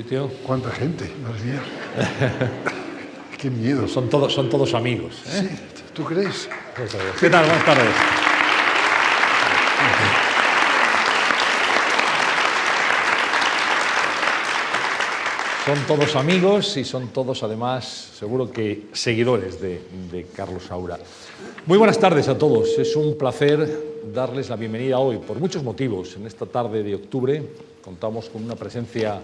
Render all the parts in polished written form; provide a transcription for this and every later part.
sitio. ¿Cuánta gente? Madre mía. Qué miedo. Son todos amigos. Sí, ¿tú crees? ¿Qué tal? Buenas tardes. Son todos amigos y son todos, además, seguro que seguidores de Carlos Saura. Muy buenas tardes a todos. Es un placer darles la bienvenida hoy, por muchos motivos. En esta tarde de octubre contamos con una presencia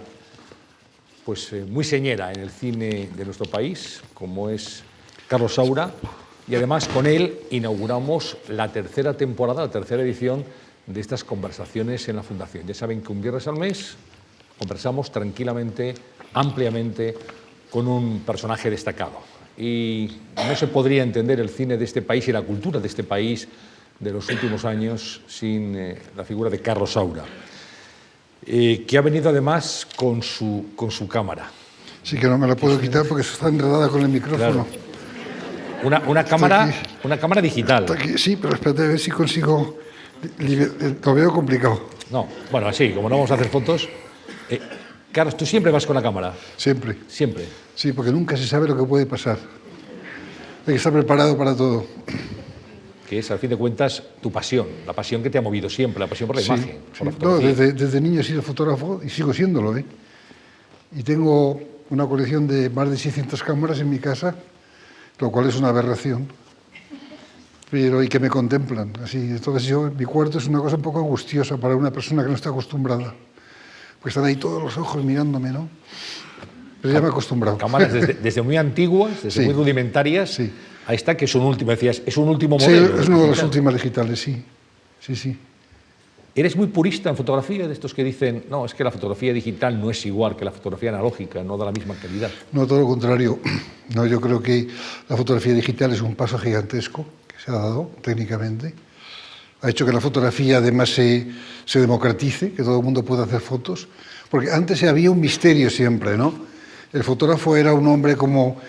muy señera en el cine de nuestro país, como es Carlos Saura, y además con él inauguramos la tercera temporada, la tercera edición de estas conversaciones en la Fundación. Ya saben que un viernes al mes conversamos tranquilamente, ampliamente, con un personaje destacado. Y no se podría entender el cine de este país y la cultura de este país de los últimos años sin la figura de Carlos Saura, que ha venido además con su cámara. Sí, que no me la puedo quitar porque está enredada con el micrófono. Claro. Una cámara digital. Sí, pero espérate a ver si consigo... Lo veo complicado. No, bueno, así, como no vamos a hacer fotos... Carlos, ¿tú siempre vas con la cámara? Siempre. Siempre. Sí, porque nunca se sabe lo que puede pasar. Hay que estar preparado para todo. Que es, al fin de cuentas, tu pasión, la pasión que te ha movido siempre, la pasión por la imagen. Sí. No, desde niño he sido fotógrafo y sigo siéndolo, ¿eh? Y tengo una colección de más de 600 cámaras en mi casa, lo cual es una aberración, y que me contemplan. Así. Entonces mi cuarto es una cosa un poco angustiosa para una persona que no está acostumbrada. Porque están ahí todos los ojos mirándome, ¿no? Pero ya me he acostumbrado. Cámaras desde muy antiguas, desde muy rudimentarias. Sí. Ahí está, que es un último, decías, es un último modelo. Sí, es uno de los últimos digitales, sí. Sí. ¿Eres muy purista en fotografía, de estos que dicen, no, es que la fotografía digital no es igual que la fotografía analógica, no da la misma calidad? No, todo lo contrario. No, yo creo que la fotografía digital es un paso gigantesco que se ha dado técnicamente. Ha hecho que la fotografía además se democratice, que todo el mundo pueda hacer fotos, porque antes había un misterio siempre, ¿no? El fotógrafo era un hombre como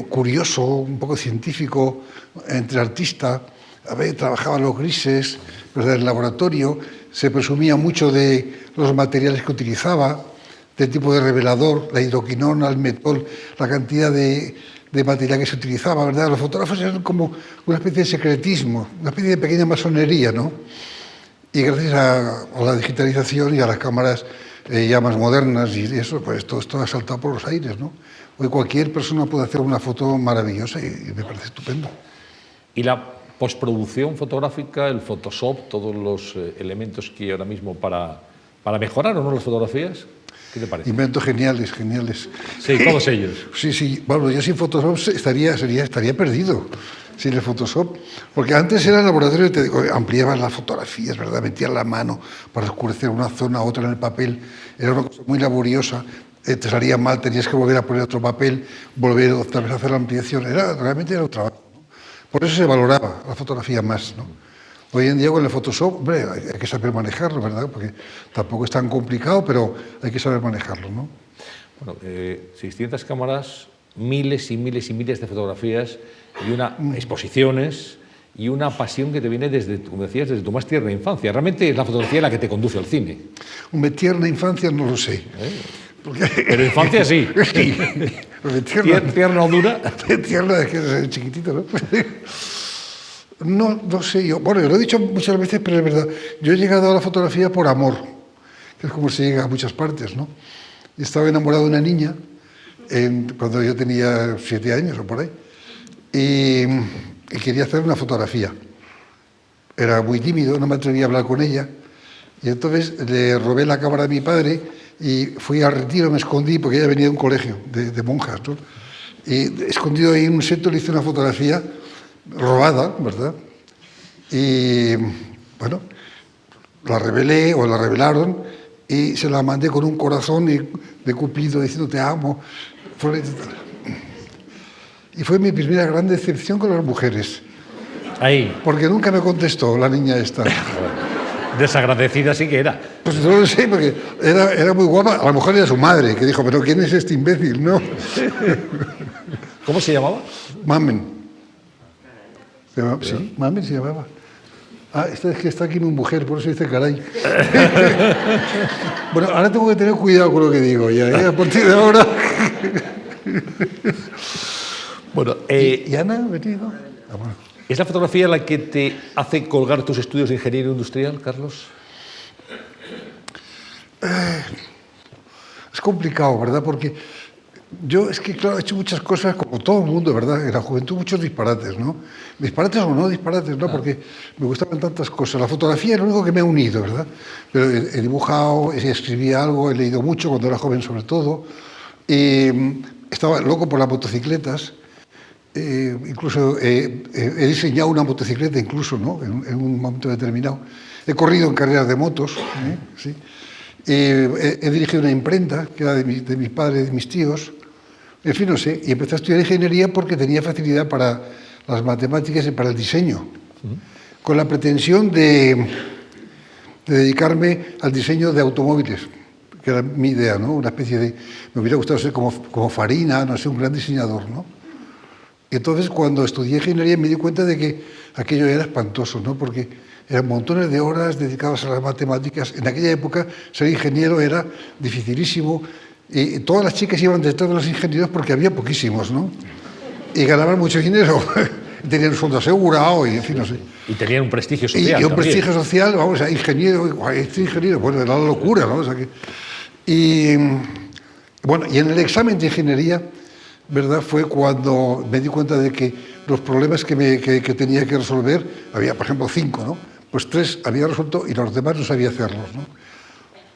curioso, un poco científico, entre artista, trabajaba los grises, ¿verdad? En el laboratorio, se presumía mucho de los materiales que utilizaba, del tipo de revelador, la hidroquinona, el metol, la cantidad de material que se utilizaba, ¿verdad? Los fotógrafos eran como una especie de secretismo, una especie de pequeña masonería, ¿no? Y gracias a la digitalización y a las cámaras ya más modernas y eso, pues todo esto ha saltado por los aires, ¿no? Hoy cualquier persona puede hacer una foto maravillosa y me parece estupendo. ¿Y la postproducción fotográfica, el Photoshop, todos los elementos que ahora mismo para mejorar o no las fotografías? ¿Qué te parece? Inventos geniales. Sí, todos ellos. Sí. Bueno, yo sin Photoshop estaría perdido, sin el Photoshop. Porque antes era el laboratorio, ampliaban las fotografías, ¿verdad? Metían la mano para oscurecer una zona, otra en el papel. Era una cosa muy laboriosa. Te salía mal, tenías que volver a poner otro papel, volver otra vez a hacer la ampliación. Realmente era un trabajo, ¿no? Por eso se valoraba la fotografía más, ¿no? Hoy en día con el Photoshop, hombre, hay que saber manejarlo, ¿verdad? Porque tampoco es tan complicado, pero hay que saber manejarlo, ¿no? Bueno, 600 cámaras, miles y miles y miles de fotografías y exposiciones y una pasión que te viene desde, como decías, desde tu más tierna infancia. Realmente es la fotografía la que te conduce al cine. Mi tierna infancia no lo sé. Pero infancia sí. Sí. Tierna o dura. Tierna es que es chiquitito, ¿no? No sé yo. Bueno, yo lo he dicho muchas veces, pero es verdad. Yo he llegado a la fotografía por amor, que es como se llega a muchas partes, ¿no? Y estaba enamorado de una niña cuando yo tenía 7 años o por ahí. Y quería hacer una fotografía. Era muy tímido, no me atrevía a hablar con ella. Y entonces le robé la cámara a mi padre y fui al retiro, me escondí, porque ella venía de un colegio de monjas, ¿no? Y escondido ahí en un seto le hice una fotografía robada, ¿verdad? Y bueno, la revelé o la revelaron y se la mandé con un corazón de Cupido diciendo te amo. Y fue mi primera gran decepción con las mujeres. Ahí. Porque nunca me contestó la niña esta. Desagradecida sí que era. Pues no lo sé, porque era muy guapa. A lo mejor era su madre, que dijo, pero ¿quién es este imbécil? No. ¿Cómo se llamaba? Mamen. Sí, Mamen se llamaba. Ah, esta es que está aquí mi mujer, por eso dice caray. Bueno, ahora tengo que tener cuidado con lo que digo ya, ¿eh? A partir de ahora. Bueno, ¿Y Ana ha venido? Ah, bueno. ¿es la fotografía la que te hace colgar tus estudios de ingeniería industrial, Carlos? Es complicado, ¿verdad? Porque yo, es que, claro, he hecho muchas cosas, como todo el mundo, ¿verdad? En la juventud, muchos disparates, ¿no? Disparates o no disparates, ¿no? Porque me gustaban tantas cosas. La fotografía es lo único que me ha unido, ¿verdad? Pero he dibujado, escribía algo, he leído mucho cuando era joven, sobre todo. Estaba loco por las motocicletas. Incluso he diseñado una motocicleta, incluso, ¿no? En un momento determinado. He corrido en carreras de motos, sí. He dirigido una imprenta, que era de mis padres, de mis tíos. En fin, no sé. Y empecé a estudiar ingeniería porque tenía facilidad para las matemáticas y para el diseño. Con la pretensión de dedicarme al diseño de automóviles, que era mi idea, ¿no? Una especie de... Me hubiera gustado ser como Farina, no sé, un gran diseñador, ¿no? Y entonces, cuando estudié ingeniería, me di cuenta de que aquello era espantoso, ¿no? Porque eran montones de horas dedicadas a las matemáticas. En aquella época, ser ingeniero era dificilísimo. Y todas las chicas iban detrás de los ingenieros porque había poquísimos, ¿no? Y ganaban mucho dinero. Tenían un sueldo asegurado y, en fin, no sé. Y tenían un prestigio social. Y un prestigio social, vamos, ingeniero, este ingeniero, bueno, era la locura, ¿no? O sea y bueno, y en el examen de ingeniería, ¿verdad? Fue cuando me di cuenta de que los problemas que tenía que resolver, había, por ejemplo, 5, ¿no? Pues 3 había resuelto y los demás no sabía hacerlos, ¿no?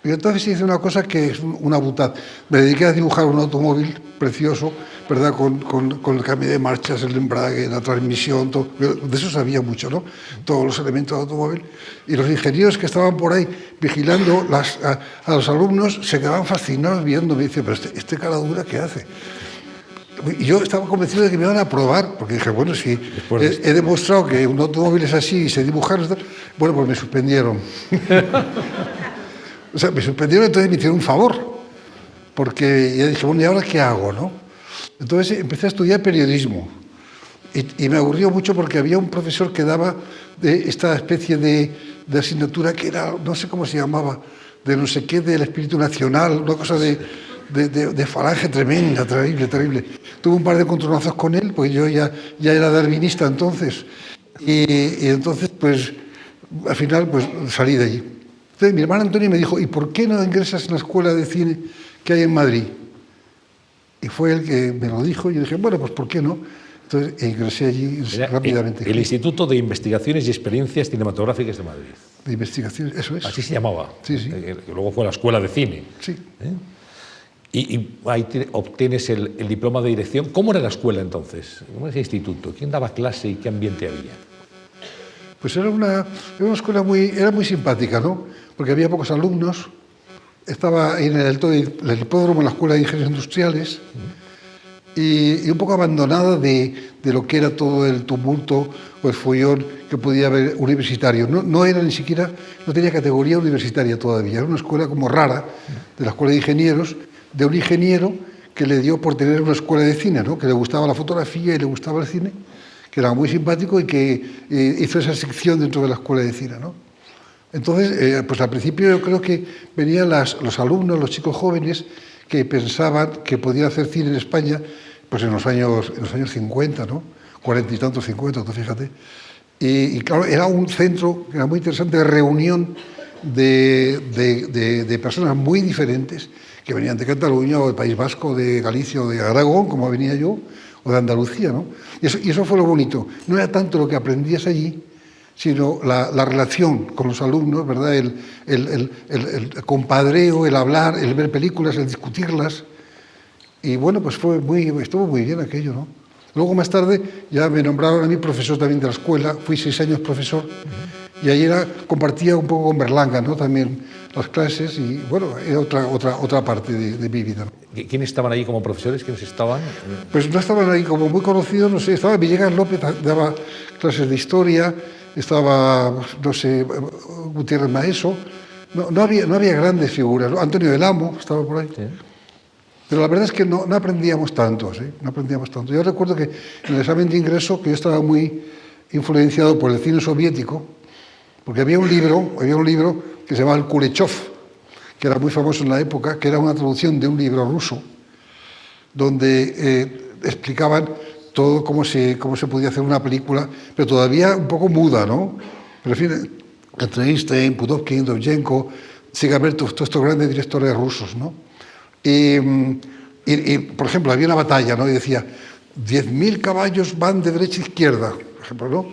Y entonces hice una cosa que es una butad. Me dediqué a dibujar un automóvil precioso, ¿verdad? Con el cambio de marchas, el embrague, la transmisión, todo. De eso sabía mucho, ¿no? Todos los elementos del automóvil. Y los ingenieros que estaban por ahí vigilando a los alumnos se quedaban fascinados viéndome. Me dicen, pero este cara dura, ¿qué hace? Y yo estaba convencido de que me iban a aprobar, porque dije, bueno, si he demostrado que un automóvil es así y sé dibujar, bueno, pues me suspendieron. O sea, me suspendieron, entonces me hicieron un favor, porque ya dije, bueno, ¿y ahora qué hago, no? Entonces empecé a estudiar periodismo y me aburrió mucho porque había un profesor que daba esta especie de asignatura que era, no sé cómo se llamaba, de no sé qué, del espíritu nacional, una cosa de falange tremenda, terrible. Tuve un par de encontronazos con él, porque yo ya era darwinista entonces, y entonces, pues, al final, pues, salí de allí. Entonces, mi hermano Antonio me dijo, ¿y por qué no ingresas en la escuela de cine que hay en Madrid? Y fue él que me lo dijo, y yo dije, bueno, pues, ¿por qué no? Entonces, ingresé allí rápidamente. El Instituto de Investigaciones y Experiencias Cinematográficas de Madrid. De investigación, eso es. Así se llamaba. Sí, sí. Luego fue la Escuela de Cine. Sí. Y ahí obtienes el diploma de dirección. ¿Cómo era la escuela entonces? ¿Cómo era ese instituto? ¿Quién daba clase y qué ambiente había? Pues era una escuela era muy simpática, ¿no? Porque había pocos alumnos. Estaba en el hipódromo, en la Escuela de Ingenieros Industriales, y un poco abandonada de lo que era todo el tumulto o el follón que podía haber universitario. No era ni siquiera, no tenía categoría universitaria todavía. Era una escuela como rara, de la Escuela de Ingenieros, de un ingeniero que le dio por tener una escuela de cine, ¿no? Que le gustaba la fotografía y le gustaba el cine, que era muy simpático y que hizo esa sección dentro de la escuela de cine, ¿no? Entonces, pues al principio yo creo que venían los alumnos, los chicos jóvenes, que pensaban que podían hacer cine en España, pues en los años 50, ¿no? 40 y tantos, 50, tú fíjate. Y claro, era un centro que era muy interesante de reunión de personas muy diferentes que venían de Cataluña o del País Vasco, de Galicia o de Aragón, como venía yo, o de Andalucía, ¿no? Y eso fue lo bonito. No era tanto lo que aprendías allí, sino la relación con los alumnos, ¿verdad? El compadreo, el hablar, el ver películas, el discutirlas. Y bueno, pues estuvo muy bien aquello, ¿no? Luego, más tarde, ya me nombraron a mí profesor también de la escuela, fui 6 años profesor, y allí compartía un poco con Berlanga, ¿no? También las clases, y bueno, era otra parte de mi vida. ¿Quiénes estaban ahí como profesores? ¿Quiénes estaban? Pues no estaban ahí como muy conocidos, no sé, estaba Villegas López, daba clases de historia, estaba, no sé, Gutiérrez Maeso, no había grandes figuras, ¿no? Antonio del Amo estaba por ahí. Sí. Pero la verdad es que no aprendíamos tanto, ¿sí? No aprendíamos tanto. Yo recuerdo que en el examen de ingreso, que yo estaba muy influenciado por el cine soviético, Porque había un libro que se llamaba el Kuleshov, que era muy famoso en la época, que era una traducción de un libro ruso, donde explicaban todo cómo se podía hacer una película, pero todavía un poco muda, ¿no? Pero en fin, entre Einstein, Pudovkin, Dovzhenko, Sigabertov, todos estos grandes directores rusos, ¿no? Y, por ejemplo, había una batalla, ¿no? Y decía, 10.000 caballos van de derecha a izquierda, por ejemplo, ¿no?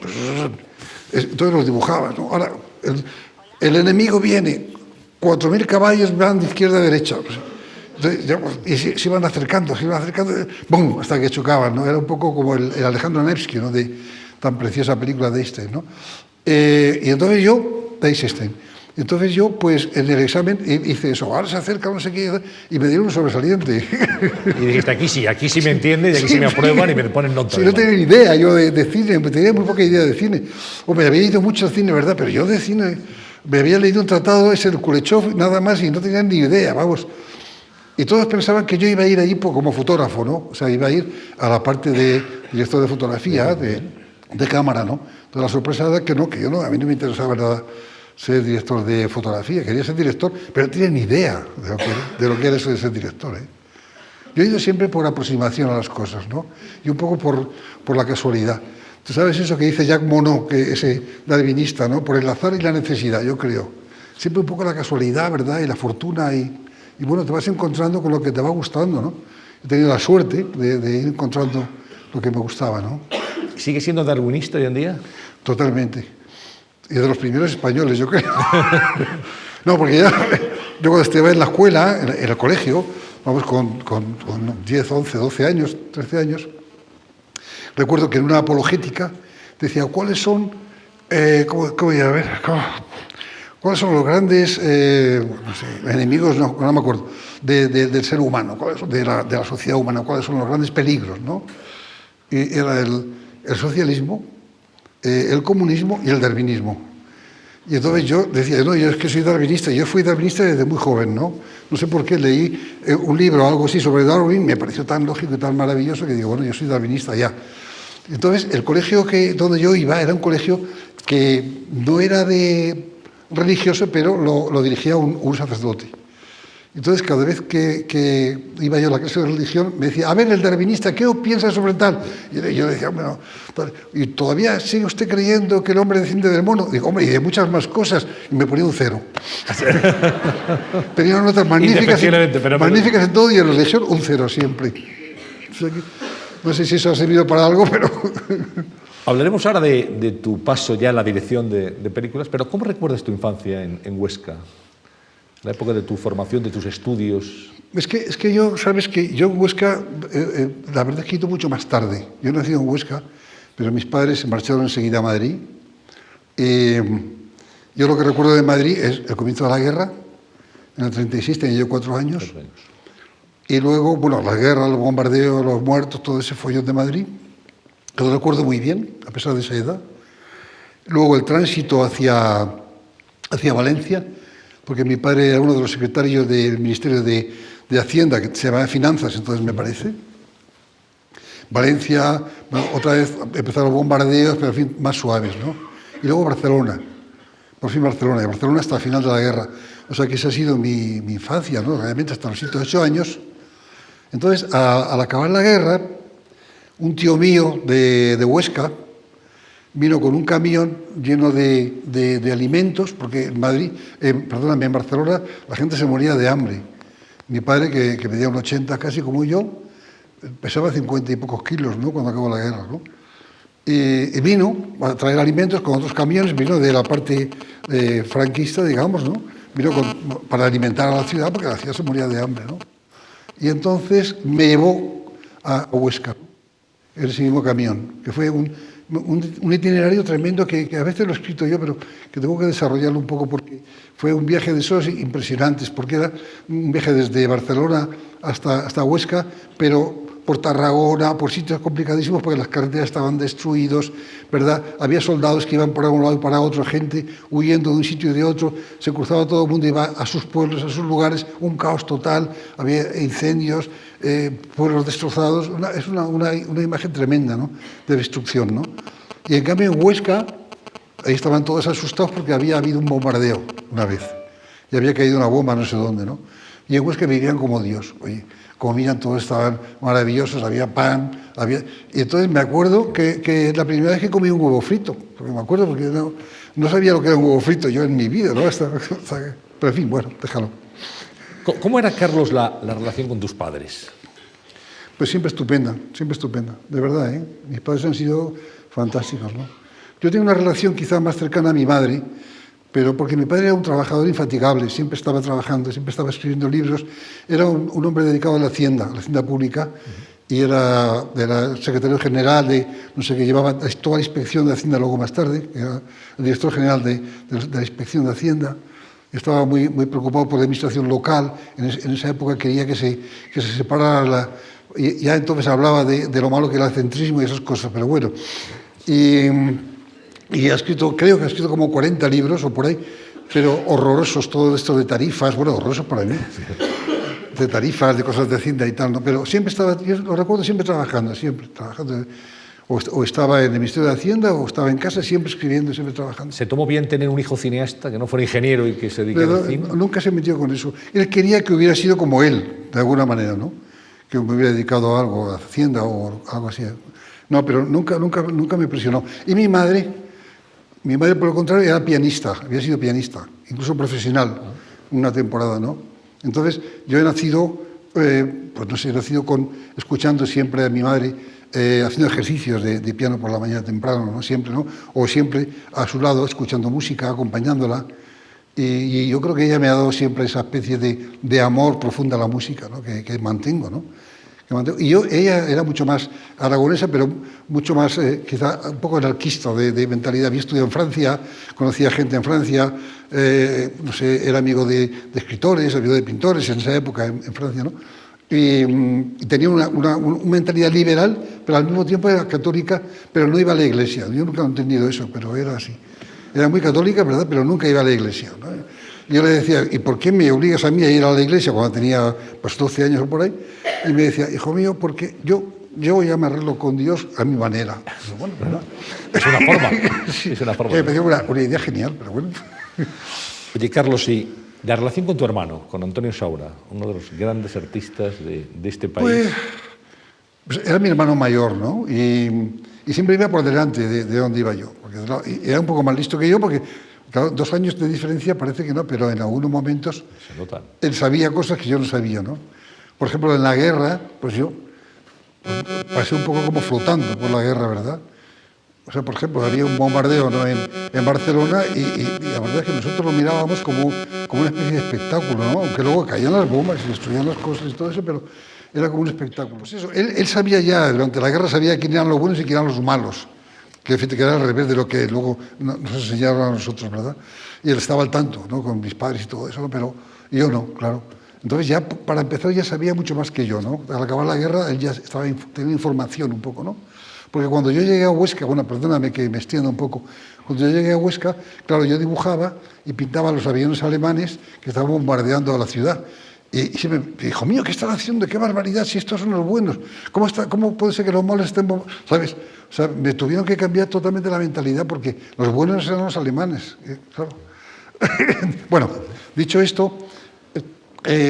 Entonces los dibujaban, ¿no? Ahora, el enemigo viene, 4.000 caballos van de izquierda a derecha. Y se iban acercando, ¡bum!, hasta que chocaban, ¿no? Era un poco como el Alejandro Nevsky, ¿no? De tan preciosa película de Einstein, ¿no? Y entonces yo, de Einstein, entonces yo, pues, en el examen hice eso, ahora se acerca, no sé qué, y me dieron un sobresaliente. Y dijiste, aquí sí me entiende, y aquí sí me aprueban y me ponen nota. Sí, no tenía ni idea yo de cine, tenía muy poca idea de cine. Hombre, había ido mucho al cine, ¿verdad? Pero yo de cine, me había leído un tratado, ese el Kuleshov, nada más, y no tenía ni idea, vamos. Y todos pensaban que yo iba a ir allí como fotógrafo, ¿no? O sea, iba a ir a la parte de director de fotografía, de cámara, ¿no? Entonces la sorpresa era que no, que yo no, a mí no me interesaba nada ser director de fotografía, quería ser director, pero no tenía ni idea de lo que era eso de ser director, ¿eh? Yo he ido siempre por aproximación a las cosas, ¿no? Y un poco por la casualidad. Tú sabes eso que dice Jacques Monod, que ese darwinista, ¿no? Por el azar y la necesidad, yo creo. Siempre un poco la casualidad, ¿verdad? Y la fortuna y bueno, te vas encontrando con lo que te va gustando, ¿no? He tenido la suerte de ir encontrando lo que me gustaba, ¿no? ¿Sigue siendo darwinista hoy en día? Totalmente. Y de los primeros españoles, yo creo. No, porque yo cuando estaba en la escuela, en el colegio, vamos, con 10, 11, 12 años, 13 años, recuerdo que en una apologética decía, ¿cuáles son, ¿cuáles son los grandes no sé, enemigos, no me acuerdo, del ser humano, de la sociedad humana, cuáles son los grandes peligros, ¿no? Y era el socialismo, el comunismo y el darwinismo. Y entonces yo decía, no, yo es que soy darwinista, yo fui darwinista desde muy joven, ¿no? No sé por qué leí un libro o algo así sobre Darwin, me pareció tan lógico y tan maravilloso que digo, bueno, yo soy darwinista ya. Entonces, el colegio donde yo iba era un colegio que no era de religioso, pero lo dirigía un sacerdote. Entonces, cada vez que iba yo a la clase de religión, me decía, a ver, el darwinista, ¿qué piensa sobre tal? Y yo decía, bueno, ¿y todavía sigue usted creyendo que el hombre desciende del mono? Digo, hombre, y de muchas más cosas. Y me ponía un 0. Tenía unas notas magníficas, magníficas en todo, y en religión un 0 siempre. O sea que, no sé si eso ha servido para algo, pero... Hablaremos ahora de tu paso ya en la dirección de películas, pero ¿cómo recuerdas tu infancia en Huesca? La época de tu formación, de tus estudios. Es que yo, sabes que yo en Huesca, la verdad es que he ido mucho más tarde. Yo he nacido en Huesca, pero mis padres se marcharon enseguida a Madrid. Yo lo que recuerdo de Madrid es el comienzo de la guerra. En el 36 tenía yo 4 años. Y luego, bueno, la guerra, los bombardeos, los muertos, todo ese follón de Madrid, que lo recuerdo muy bien, a pesar de esa edad. Luego el tránsito hacia Valencia, porque mi padre era uno de los secretarios del Ministerio de Hacienda, que se llamaba Finanzas, entonces me parece. Valencia, bueno, otra vez empezaron los bombardeos, pero en fin, más suaves, ¿no? Y luego Barcelona, por fin Barcelona, y Barcelona hasta el final de la guerra. O sea que esa ha sido mi infancia, ¿no? Realmente hasta los 7 o 8 años. Entonces, al acabar la guerra, un tío mío de Huesca vino con un camión lleno de alimentos, porque en en Barcelona la gente se moría de hambre. Mi padre, que medía un 80 casi como yo, pesaba 50 y pocos kilos, ¿no?, cuando acabó la guerra, ¿no? Y vino a traer alimentos con otros camiones, vino de la parte franquista, digamos, ¿no? Vino para alimentar a la ciudad, porque la ciudad se moría de hambre, ¿no? Y entonces me llevó a Huesca, en ese mismo camión, que fue un itinerario tremendo que a veces lo he escrito yo, pero que tengo que desarrollarlo un poco, porque fue un viaje de esos impresionantes, porque era un viaje desde Barcelona hasta Huesca, pero por Tarragona, por sitios complicadísimos, porque las carreteras estaban destruidas, ¿verdad? Había soldados que iban para un lado y para otro, gente huyendo de un sitio y de otro, se cruzaba todo el mundo, iba a sus pueblos, a sus lugares, un caos total, había incendios, pueblos destrozados, es una imagen tremenda, ¿no?, de destrucción, ¿no? Y en cambio en Huesca ahí estaban todos asustados porque había habido un bombardeo una vez. Y había caído una bomba no sé dónde, ¿no? Y en Huesca vivían como Dios. Oye, comían, todos estaban maravillosos, había pan, había... Y entonces me acuerdo que la primera vez que comí un huevo frito, porque me acuerdo porque no sabía lo que era un huevo frito yo en mi vida, ¿no? Pero en fin, bueno, déjalo. ¿Cómo era, Carlos, la relación con tus padres? Pues siempre estupenda, de verdad, ¿eh? Mis padres han sido fantásticos, ¿no? Yo tengo una relación quizá más cercana a mi madre, pero porque mi padre era un trabajador infatigable, siempre estaba trabajando, siempre estaba escribiendo libros, era un hombre dedicado a la hacienda pública, y era secretario general de, no sé, que llevaba toda la inspección de Hacienda luego más tarde, era el director general de la inspección de Hacienda. Estaba muy preocupado por la administración local, en esa época quería que se separara y ya entonces hablaba de lo malo que era el centrismo y esas cosas, pero bueno. Y ha escrito, creo que ha escrito como 40 libros o por ahí, pero horrorosos, todo esto de tarifas, bueno, horroroso para mí, de tarifas, de cosas de Hacienda y tal, ¿no? Pero siempre estaba, yo lo recuerdo siempre trabajando, o estaba en el Ministerio de Hacienda o estaba en casa, siempre escribiendo, siempre trabajando. ¿Se tomó bien tener un hijo cineasta, que no fuera ingeniero y que se dedicara al cine? Nunca se metió con eso. Él quería que hubiera sido como él, de alguna manera, ¿no? Que me hubiera dedicado a algo, a Hacienda o algo así. No, pero nunca me presionó. Y mi madre, por lo contrario, era pianista, había sido pianista, incluso profesional, una temporada, ¿no? Entonces, yo he nacido, pues no sé, escuchando siempre a mi madre, haciendo ejercicios de piano por la mañana temprano, ¿no? Siempre, ¿no? O siempre a su lado, escuchando música, acompañándola. Y yo creo que ella me ha dado siempre esa especie de amor profundo a la música, ¿no? que mantengo, ¿no? Y ella era mucho más aragonesa, pero mucho más, quizá un poco anarquista de mentalidad. Había estudiado en Francia, conocía gente en Francia, no sé, era amigo de escritores, amigo de pintores en esa época en Francia, ¿no? Y tenía una mentalidad liberal, pero al mismo tiempo era católica, pero no iba a la iglesia. Yo nunca he entendido eso, pero era así. Era muy católica, ¿verdad? Pero nunca iba a la iglesia, ¿no? Yo le decía, ¿y por qué me obligas a mí a ir a la iglesia cuando tenía pues 12 años o por ahí? Y me decía, hijo mío, porque yo ya me arreglo con Dios a mi manera. Pero bueno, ¿verdad? Es una forma. Sí, es una forma. Me pareció una idea genial, pero bueno. Oye, Carlos, y la relación con tu hermano, con Antonio Saura, uno de los grandes artistas de este país. Pues era mi hermano mayor, ¿no? Y siempre iba por delante de donde iba yo. Porque era un poco más listo que yo, porque claro, 2 años de diferencia parece que no, pero en algunos momentos se notan. Él sabía cosas que yo no sabía, ¿no? Por ejemplo, en la guerra, pues yo pasé un poco como flotando por la guerra, ¿verdad? O sea, por ejemplo, había un bombardeo, ¿no? en Barcelona y la verdad es que nosotros lo mirábamos como una especie de espectáculo, ¿no? Aunque luego caían las bombas y destruían las cosas y todo eso, pero era como un espectáculo. Pues eso, él sabía ya, durante la guerra sabía quién eran los buenos y quién eran los malos, que era al revés de lo que luego nos enseñaron a nosotros, ¿verdad? Y él estaba al tanto, ¿no? Con mis padres y todo eso, ¿no? Pero yo no, claro. Entonces ya, para empezar, ya sabía mucho más que yo, ¿no? Al acabar la guerra, él ya tenía información un poco, ¿no? Porque cuando yo llegué a Huesca, bueno, perdóname que me extienda un poco, cuando yo llegué a Huesca, claro, yo dibujaba y pintaba los aviones alemanes que estaban bombardeando a la ciudad. Y siempre me dijo, mío, ¿qué están haciendo? ¡Qué barbaridad! Si estos son los buenos. ¿Cómo puede ser que los malos estén bombardeando? ¿Sabes? O sea, me tuvieron que cambiar totalmente la mentalidad porque los buenos eran los alemanes. Claro. Bueno, dicho esto,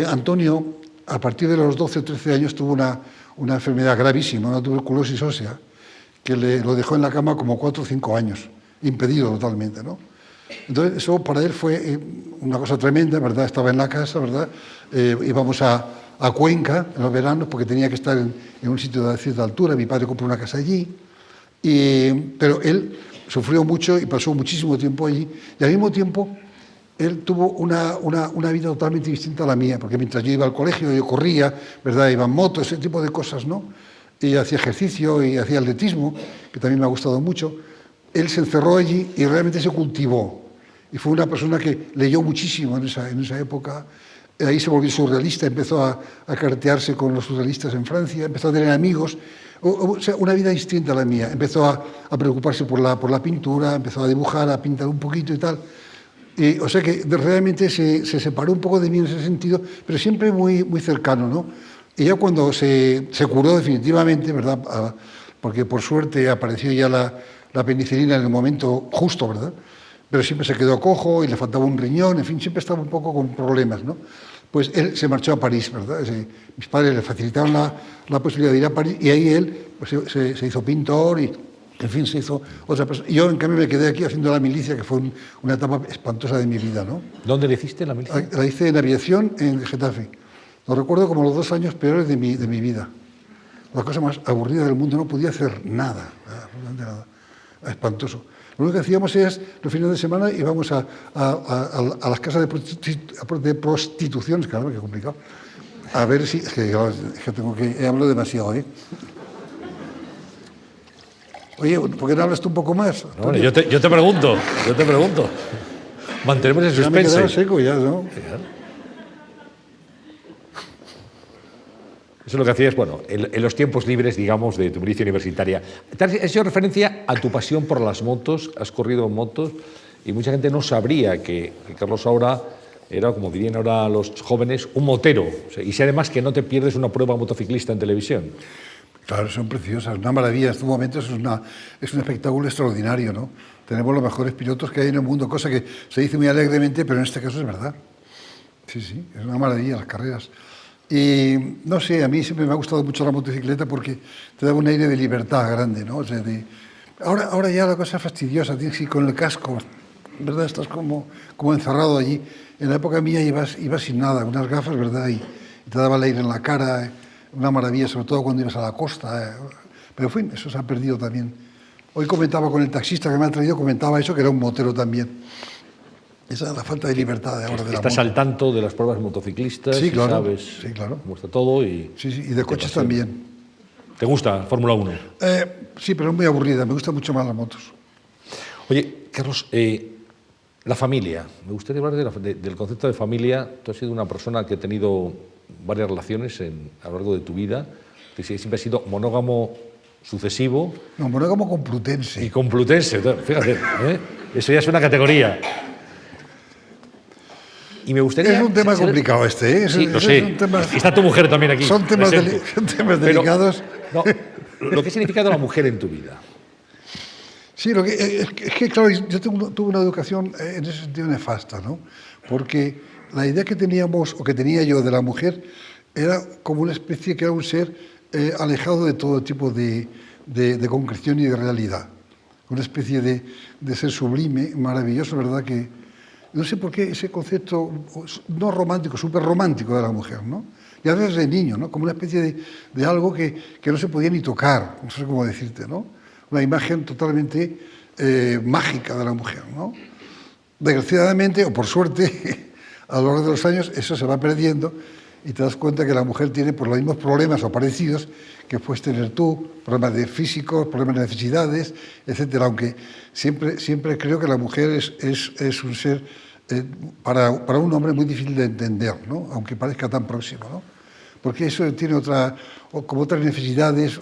Antonio, a partir de los 12 o 13 años, tuvo una enfermedad gravísima, una tuberculosis ósea, que lo dejó en la cama como 4 o 5 años, impedido totalmente, ¿no? Entonces, eso para él fue una cosa tremenda, ¿verdad? Estaba en la casa, ¿verdad? Íbamos a Cuenca en los veranos porque tenía que estar en un sitio de cierta altura. Mi padre compró una casa allí, pero él sufrió mucho y pasó muchísimo tiempo allí. Y al mismo tiempo, él tuvo una vida totalmente distinta a la mía, porque mientras yo iba al colegio, yo corría, ¿verdad? Iba en moto, ese tipo de cosas, ¿no? Y hacía ejercicio y hacía atletismo, que también me ha gustado mucho. Él se encerró allí y realmente se cultivó. Y fue una persona que leyó muchísimo en esa época. Ahí se volvió surrealista, empezó a cartearse con los surrealistas en Francia, empezó a tener amigos. O sea, una vida distinta a la mía. Empezó a preocuparse por la pintura, empezó a dibujar, a pintar un poquito y tal. O sea que realmente se separó un poco de mí en ese sentido, pero siempre muy, muy cercano, ¿no? Y ya cuando se curó definitivamente, ¿verdad? Porque por suerte apareció ya la penicilina en el momento justo, ¿verdad? Pero siempre se quedó cojo y le faltaba un riñón, en fin, siempre estaba un poco con problemas, ¿no? Pues él se marchó a París, ¿verdad? Mis padres le facilitaron la posibilidad de ir a París y ahí él pues, se hizo pintor y, en fin, se hizo otra persona. Y yo, en cambio, me quedé aquí haciendo la milicia, que fue una etapa espantosa de mi vida, ¿no? ¿Dónde le hiciste la milicia? La hice en aviación en Getafe. Lo recuerdo como los 2 años peores de mi vida. La cosa más aburrida del mundo, no podía hacer nada, absolutamente nada. Espantoso. Lo único que hacíamos es, los fines de semana, íbamos a las casas de prostitución, claro, qué complicado, a ver si... Es que hablo demasiado, ¿eh? Oye, ¿por qué no hablas tú un poco más? No, yo te pregunto. Mantenemos el suspense. Ya me he quedado seco ya, ¿no? Eso es lo que hacías, bueno, en los tiempos libres, digamos, de tu milicia universitaria. Te has hecho referencia a tu pasión por las motos, has corrido en motos, y mucha gente no sabría que Carlos Saura era, como dirían ahora los jóvenes, un motero. O sea, y sé además que no te pierdes una prueba motociclista en televisión. Claro, son preciosas, una maravilla. En estos momentos es un espectáculo extraordinario, ¿no? Tenemos los mejores pilotos que hay en el mundo, cosa que se dice muy alegremente, pero en este caso es verdad. Sí, es una maravilla las carreras. Y no sé, a mí siempre me ha gustado mucho la motocicleta porque te da un aire de libertad grande, ¿no? O sea, ahora ya la cosa es fastidiosa, tienes que ir con el casco, ¿verdad? Estás como encerrado allí. En la época mía ibas sin nada, unas gafas, ¿verdad? Y te daba el aire en la cara, una maravilla, sobre todo cuando ibas a la costa. Pero en fin, eso se ha perdido también. Hoy comentaba con el taxista que me ha traído, comentaba eso, que era un motero también. Esa es la falta de libertad de ahora de la moto. Estás al tanto de las pruebas motociclistas, sí, claro, sabes sí, claro. Cómo está todo. Y de coches también. ¿Te gusta Fórmula 1? Sí, pero es muy aburrida, me gustan mucho más las motos. Oye, Carlos, la familia. Me gustaría hablar del concepto de familia. Tú has sido una persona que ha tenido varias relaciones a lo largo de tu vida, que siempre has sido monógamo sucesivo. No, monógamo complutense. Y complutense, fíjate, eso ya es una categoría. Y me gustaría... Es un tema complicado este, ¿eh? Sí, lo sé. Está tu mujer también aquí. Son temas delicados. No, lo que ha significado la mujer en tu vida. Sí, es que claro, yo tuve una educación en ese sentido nefasta, ¿no? Porque la idea que teníamos, o que tenía yo de la mujer, era como una especie que era un ser alejado de todo tipo de concreción y de realidad. Una especie de ser sublime, maravilloso, ¿verdad? Que no sé por qué ese concepto no romántico, súper romántico de la mujer, ¿no? Ya desde niño, ¿no? Como una especie de algo que no se podía ni tocar, no sé cómo decirte, ¿no? Una imagen totalmente mágica de la mujer, ¿no? Desgraciadamente, o por suerte, a lo largo de los años eso se va perdiendo y te das cuenta que la mujer tiene pues, los mismos problemas o parecidos que puedes tener tú, problemas de físicos, problemas de necesidades, etcétera. Aunque siempre creo que la mujer es un ser para un hombre muy difícil de entender, ¿no? Aunque parezca tan próximo, ¿no? Porque eso tiene como otras necesidades,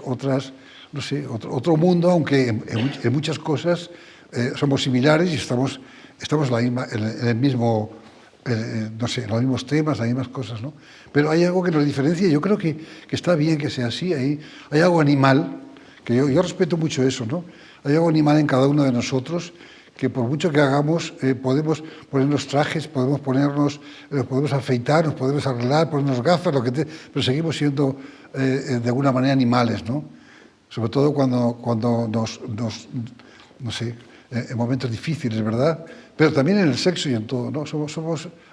no sé, otro mundo, aunque en muchas cosas somos similares y estamos en el mismo, no sé, en los mismos temas, las mismas cosas, ¿no? Pero hay algo que nos diferencia y yo creo que está bien que sea así. Hay algo animal, que yo respeto mucho eso, ¿no? Hay algo animal en cada uno de nosotros que por mucho que hagamos, podemos ponernos trajes, podemos afeitar, nos podemos arreglar, ponernos gafas, pero seguimos siendo de alguna manera animales, ¿no? Sobre todo cuando no sé, en momentos difíciles, ¿verdad? Pero también en el sexo y en todo, ¿no?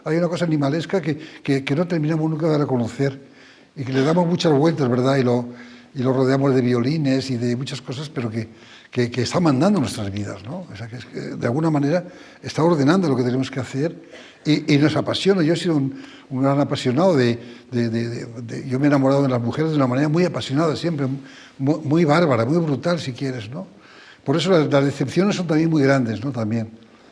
Hay una cosa animalesca que no terminamos nunca de reconocer y que le damos muchas vueltas, ¿verdad? Y lo rodeamos de violines y de muchas cosas, pero que está mandando nuestras vidas, ¿no? O sea, que de alguna manera está ordenando lo que tenemos que hacer y nos apasiona. Yo he sido un gran apasionado yo me he enamorado de las mujeres de una manera muy apasionada, siempre, muy bárbara, muy brutal, si quieres, ¿no? Por eso las decepciones son también muy grandes, ¿no? También.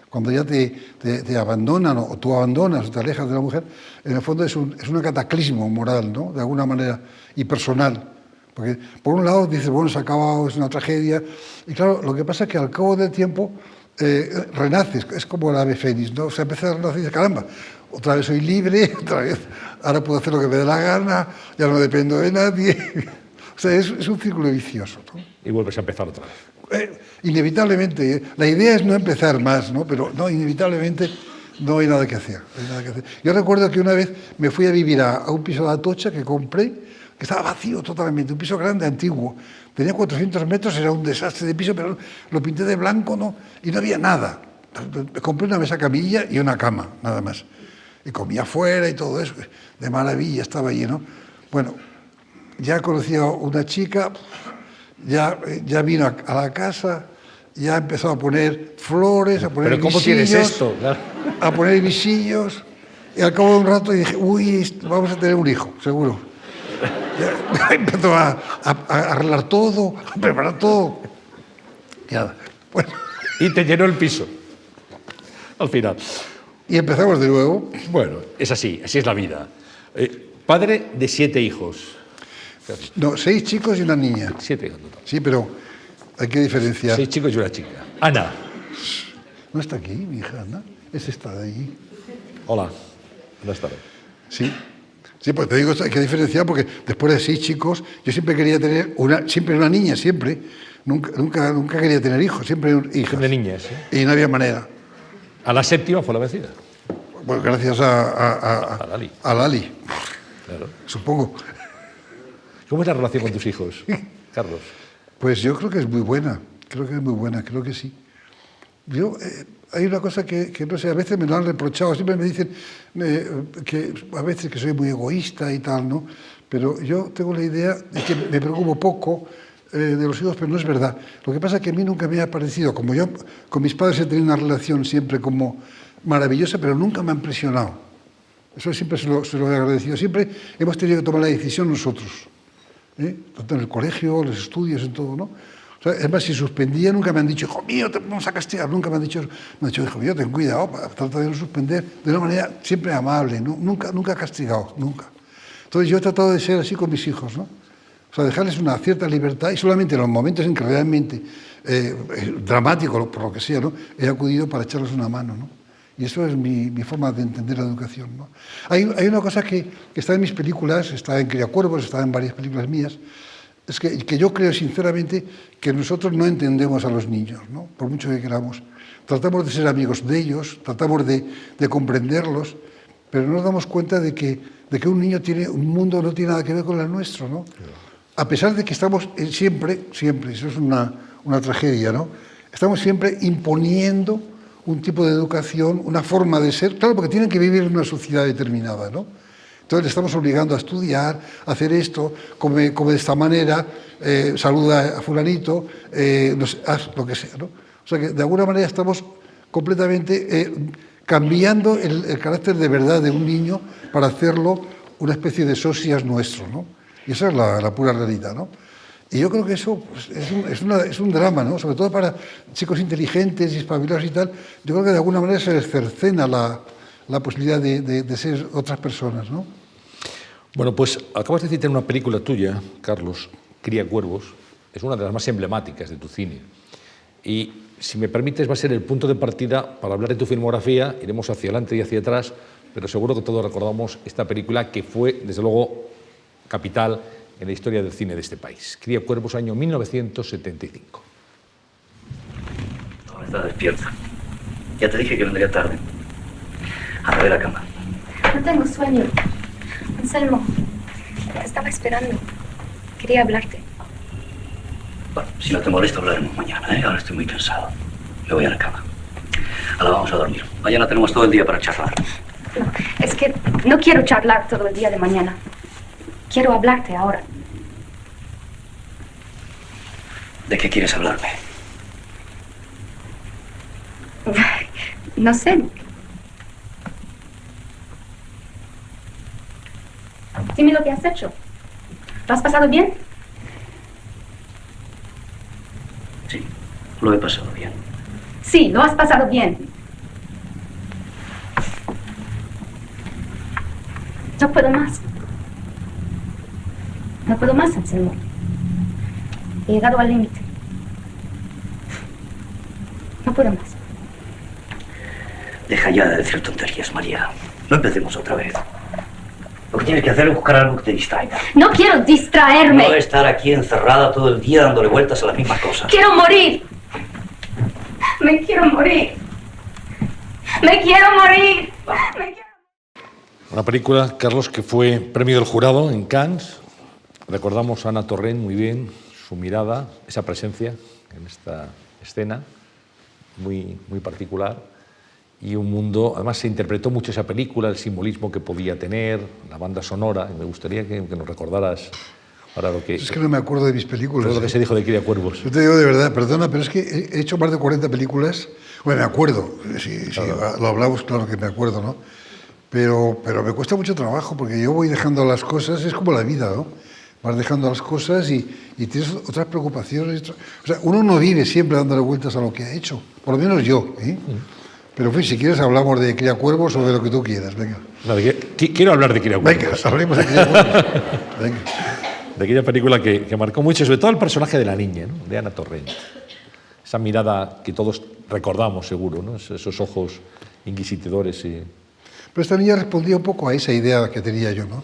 Cuando ya te abandonan o tú abandonas o te alejas de la mujer, en el fondo es un cataclismo moral, ¿no? De alguna manera, y personal. Porque por un lado dices, bueno, se ha acabado, es una tragedia. Y claro, lo que pasa es que al cabo del tiempo renaces, es como el ave fénix, ¿no? O sea, empiezas a renacer y dices, caramba, otra vez soy libre, otra vez, ahora puedo hacer lo que me dé la gana, ya no dependo de nadie. O sea, es un círculo vicioso, ¿no? Y vuelves a empezar otra vez. Inevitablemente, la idea es no empezar más, ¿no? Pero no, inevitablemente no hay nada que hacer. No hay nada que hacer. Yo recuerdo que una vez me fui a vivir a un piso de Atocha que compré, que estaba vacío totalmente, un piso grande, antiguo. Tenía 400 metros, era un desastre de piso, pero lo pinté de blanco, ¿no? Y no había nada. Compré una mesa camilla y una cama, nada más. Y comía afuera y todo eso. De maravilla estaba allí, ¿no? Bueno, ya conocí a una chica, ya vino a la casa, ya empezó a poner flores, a poner ¿Pero cómo visillos, tienes esto? Claro. a poner visillos, y al cabo de un rato dije, uy, vamos a tener un hijo, seguro. Ya empezó a arreglar todo, a preparar todo. Ya, bueno. Y te llenó el piso, al final. Y empezamos de nuevo. Bueno, es así es la vida. Padre de 7 hijos. No, 6 chicos y una niña. 7 hijos total. Sí, pero hay que diferenciar. 6 chicos y una chica. Ana. ¿No está aquí, mi hija Ana? Es esta de allí. Hola. Buenas tardes. Sí. Sí, pues te digo, hay que diferenciar porque después de 6 chicos, yo siempre quería tener siempre una niña, siempre. Nunca quería tener hijos, siempre hijas. Siempre niñas, ¿eh? Y no había manera. A la 7ª fue la vencida. Pues gracias a Lali. A Lali, Claro. supongo. ¿Cómo es la relación con tus hijos, Carlos? Pues yo creo que es muy buena, creo que sí. Hay una cosa que no sé, a veces me lo han reprochado, siempre me dicen que a veces que soy muy egoísta y tal, ¿no? Pero yo tengo la idea de que me preocupo poco de los hijos, pero no es verdad. Lo que pasa es que a mí nunca me ha parecido, como yo con mis padres he tenido una relación siempre como maravillosa, pero nunca me han presionado. Eso siempre se lo he agradecido. Siempre hemos tenido que tomar la decisión nosotros, tanto en el colegio, en los estudios, en todo, ¿no? O sea, es más, si suspendía nunca me han dicho, hijo mío, te vamos a castigar, nunca me han dicho eso. Me han dicho, hijo mío, ten cuidado, trata de no suspender, de una manera siempre amable, ¿no? Nunca castigado, nunca. Entonces yo he tratado de ser así con mis hijos, ¿no? O sea, dejarles una cierta libertad y solamente en los momentos en que realmente dramático, por lo que sea, ¿no? He acudido para echarles una mano, ¿no? Y eso es mi forma de entender la educación, ¿no? Hay una cosa que está en mis películas, está en Criacuervos, está en varias películas mías, es que yo creo sinceramente que nosotros no entendemos a los niños, ¿no? Por mucho que queramos. Tratamos de ser amigos de ellos, tratamos de comprenderlos, pero no nos damos cuenta de que un niño tiene un mundo no tiene nada que ver con el nuestro, ¿no? A pesar de que estamos siempre, eso es una tragedia, ¿no? Estamos siempre imponiendo un tipo de educación, una forma de ser, claro, porque tienen que vivir en una sociedad determinada, ¿no? Entonces le estamos obligando a estudiar, a hacer esto, come de esta manera, saluda a fulanito, haz lo que sea, ¿no? O sea que de alguna manera estamos completamente cambiando el carácter de verdad de un niño para hacerlo una especie de socias nuestro, ¿no? Y esa es la pura realidad, ¿no? Y yo creo que eso pues, es un drama, ¿no? Sobre todo para chicos inteligentes y espabilados y tal. Yo creo que de alguna manera se les cercena la posibilidad de ser otras personas, ¿no? Bueno, pues acabas de citar una película tuya, Carlos, Criacuervos. Es una de las más emblemáticas de tu cine. Y, si me permites, va a ser el punto de partida para hablar de tu filmografía. Iremos hacia adelante y hacia atrás, pero seguro que todos recordamos esta película que fue, desde luego, capital en la historia del cine de este país. Criacuervos, año 1975. Ahora está despierta. Ya te dije que vendría tarde. A ver la cama. No tengo sueño. Anselmo, te estaba esperando. Quería hablarte. Bueno, si no te molesta hablaremos mañana, ¿eh? Ahora estoy muy cansado. Me voy a la cama. Ahora vamos a dormir. Mañana tenemos todo el día para charlar. No, es que no quiero charlar todo el día de mañana. Quiero hablarte ahora. ¿De qué quieres hablarme? No sé. Dime lo que has hecho. ¿Lo has pasado bien? Sí, lo he pasado bien. Sí, lo has pasado bien. No puedo más. No puedo más, Anselmo. He llegado al límite. No puedo más. Deja ya de decir tonterías, María. No empecemos otra vez. Lo que tienes que hacer es buscar algo que te distraiga. No quiero distraerme. No estar aquí encerrada todo el día dándole vueltas a las mismas cosas. Quiero morir. Me quiero morir. Me quiero morir. Me quiero... Una película, Carlos, que fue premio del jurado en Cannes. Recordamos a Ana Torrent muy bien, su mirada, esa presencia en esta escena muy particular. Y un mundo, además se interpretó mucho esa película, el simbolismo que podía tener, la banda sonora, y me gustaría que nos recordaras ahora lo que... Es que no me acuerdo de mis películas. Todo lo que se dijo de Cría Cuervos. Yo te digo de verdad, perdona, pero es que he hecho más de 40 películas. Bueno, me acuerdo, si lo hablamos, claro que me acuerdo, ¿no? Pero me cuesta mucho trabajo, porque yo voy dejando las cosas, es como la vida, ¿no? Vas dejando las cosas y tienes otras preocupaciones. O sea, uno no vive siempre dándole vueltas a lo que ha hecho, por lo menos yo, ¿eh? Pero en fin, si quieres hablamos de Cría Cuervos o de lo que tú quieras, venga. No, quiero hablar de Cría Cuervos. Venga, hablemos de Cría Cuervos. Venga. De aquella película que marcó mucho, sobre todo el personaje de la niña, ¿no? De Ana Torrent. Esa mirada que todos recordamos, seguro, ¿no? Esos ojos inquisidores. Pero esta niña respondía un poco a esa idea que tenía yo, ¿no?